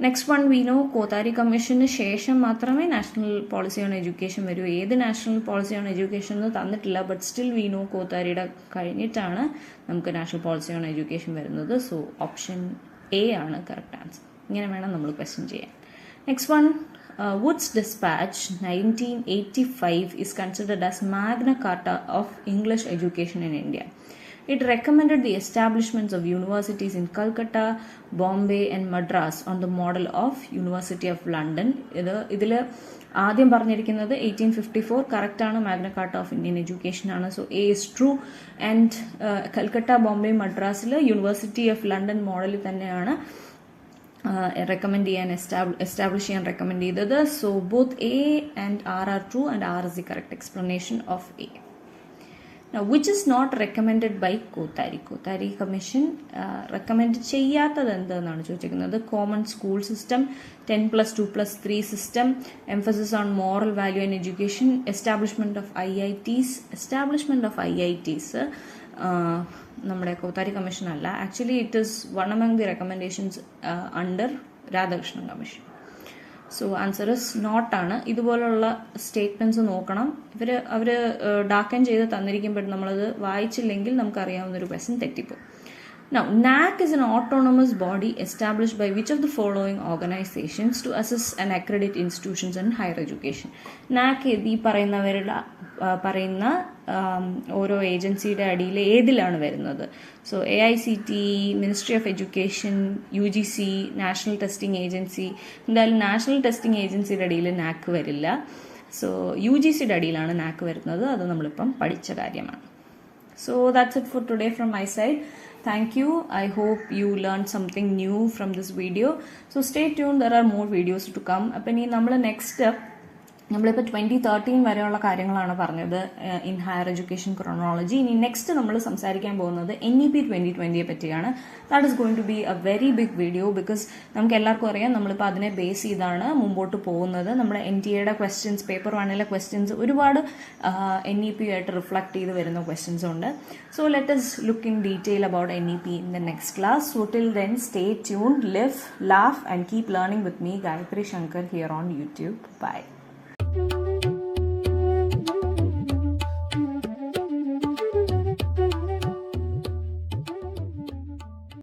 നെക്സ്റ്റ് വൺ വീനോ കോത്താരി കമ്മീഷന് ശേഷം മാത്രമേ നാഷണൽ പോളിസി ഓൺ എഡ്യൂക്കേഷൻ വരൂ. ഏത് നാഷണൽ പോളിസി ഓൺ എഡ്യൂക്കേഷൻ എന്ന് തന്നിട്ടില്ല. ബട്ട് സ്റ്റിൽ വീനോ കോത്താരിയുടെ കഴിഞ്ഞിട്ടാണ് നമുക്ക് നാഷണൽ പോളിസി ഓൺ എഡ്യൂക്കേഷൻ വരുന്നത്. സോ ഓപ്ഷൻ എ ആണ് കറക്റ്റ് ആൻസർ. ഇങ്ങനെ വേണം നമ്മൾ ക്വസ്റ്റ്യൻ ചെയ്യാൻ. Next one, Wood's Dispatch 1985 is considered as Magna Carta of English education in India. It recommended the establishments of universities in Calcutta, Bombay and Madras on the model of University of London. ഇതിൽ ആദ്യം പറഞ്ഞിരിക്കുന്നത് 1854 correct ആണ്. Magna carta of Indian education ആണ്. So A is true. And Calcutta, Bombay, മദ്രാസിൽ university of London മോഡലിൽ തന്നെയാണ് recommend ചെയ്യാൻ establish ചെയ്യാൻ റെക്കമെൻഡ് ചെയ്തത്. So both A and R R true and R is the correct explanation of A. Now, which is not recommended by Kothari? Kothari commission recommend ചെയ്യാത്തത് എന്തെന്നാണ് ചോദിച്ചിരിക്കുന്നത്. Common school system, 10+2+3 system, emphasis on moral value and education, establishment of IITs. Establishment of IITs നമ്മുടെ Kothari commission അല്ല. Actually it is one among the recommendations under Radhakrishnan commission. So answer is not ആണ്. ഇതുപോലുള്ള statements നോക്കണം. അവർ ഡാക്കൻ ചെയ്ത് തന്നിരിക്കുമ്പോൾ നമ്മളത് വായിച്ചില്ലെങ്കിൽ നമുക്കറിയാവുന്നൊരു question തെറ്റിപ്പോകും. Now, NAC is an autonomous body established by which of the following organizations to assess and accredit institutions in higher education? NAC ഈ പറയുന്ന ഓരോ ഏജൻസിയുടെ അടിയിൽ ഏതിലാണ് വരുന്നത്? So AICT, ministry of education, UGC, national testing agency. എന്തായാലും national testing ഏജൻസിയുടെ അടിയിൽ NAC വരില്ല. സോ UGCയുടെ അടിയിലാണ് NAC വരുന്നത്. അത് നമ്മളിപ്പം പഠിച്ച കാര്യമാണ്. So that's it for today from my side. Thank you. I hope you learned something new from this video. So stay tuned. There are more videos to come. അപ്പോൾ ഇനി നമ്മൾ നെക്സ്റ്റ് നമ്മളിപ്പോൾ 2013 വരെയുള്ള കാര്യങ്ങളാണ് പറഞ്ഞത് ഇൻ ഹയർ എഡ്യൂക്കേഷൻ ക്രോണോളജി. ഇനി next നമ്മൾ സംസാരിക്കാൻ പോകുന്നത് NEP 2020 പറ്റിയാണ്. That is going to be a very big video because നമുക്ക് എല്ലാവർക്കും അറിയാം നമ്മളിപ്പോൾ അതിനെ ബേസ് ചെയ്താണ് മുമ്പോട്ട് പോകുന്നത്. നമ്മുടെ NTA ക്വസ്റ്റ്യൻസ്, പേപ്പർ 1 ക്വസ്റ്റ്യൻസ് ഒരുപാട് NEP ആയിട്ട് റിഫ്ലക്ട് ചെയ്ത് വരുന്ന ക്വസ്റ്റ്യൻസ് ഉണ്ട്. So let us look in detail about NEP in the next class. So till then, stay tuned, live, laugh and keep learning with me, Gayatri Shankar, here on YouTube. Bye.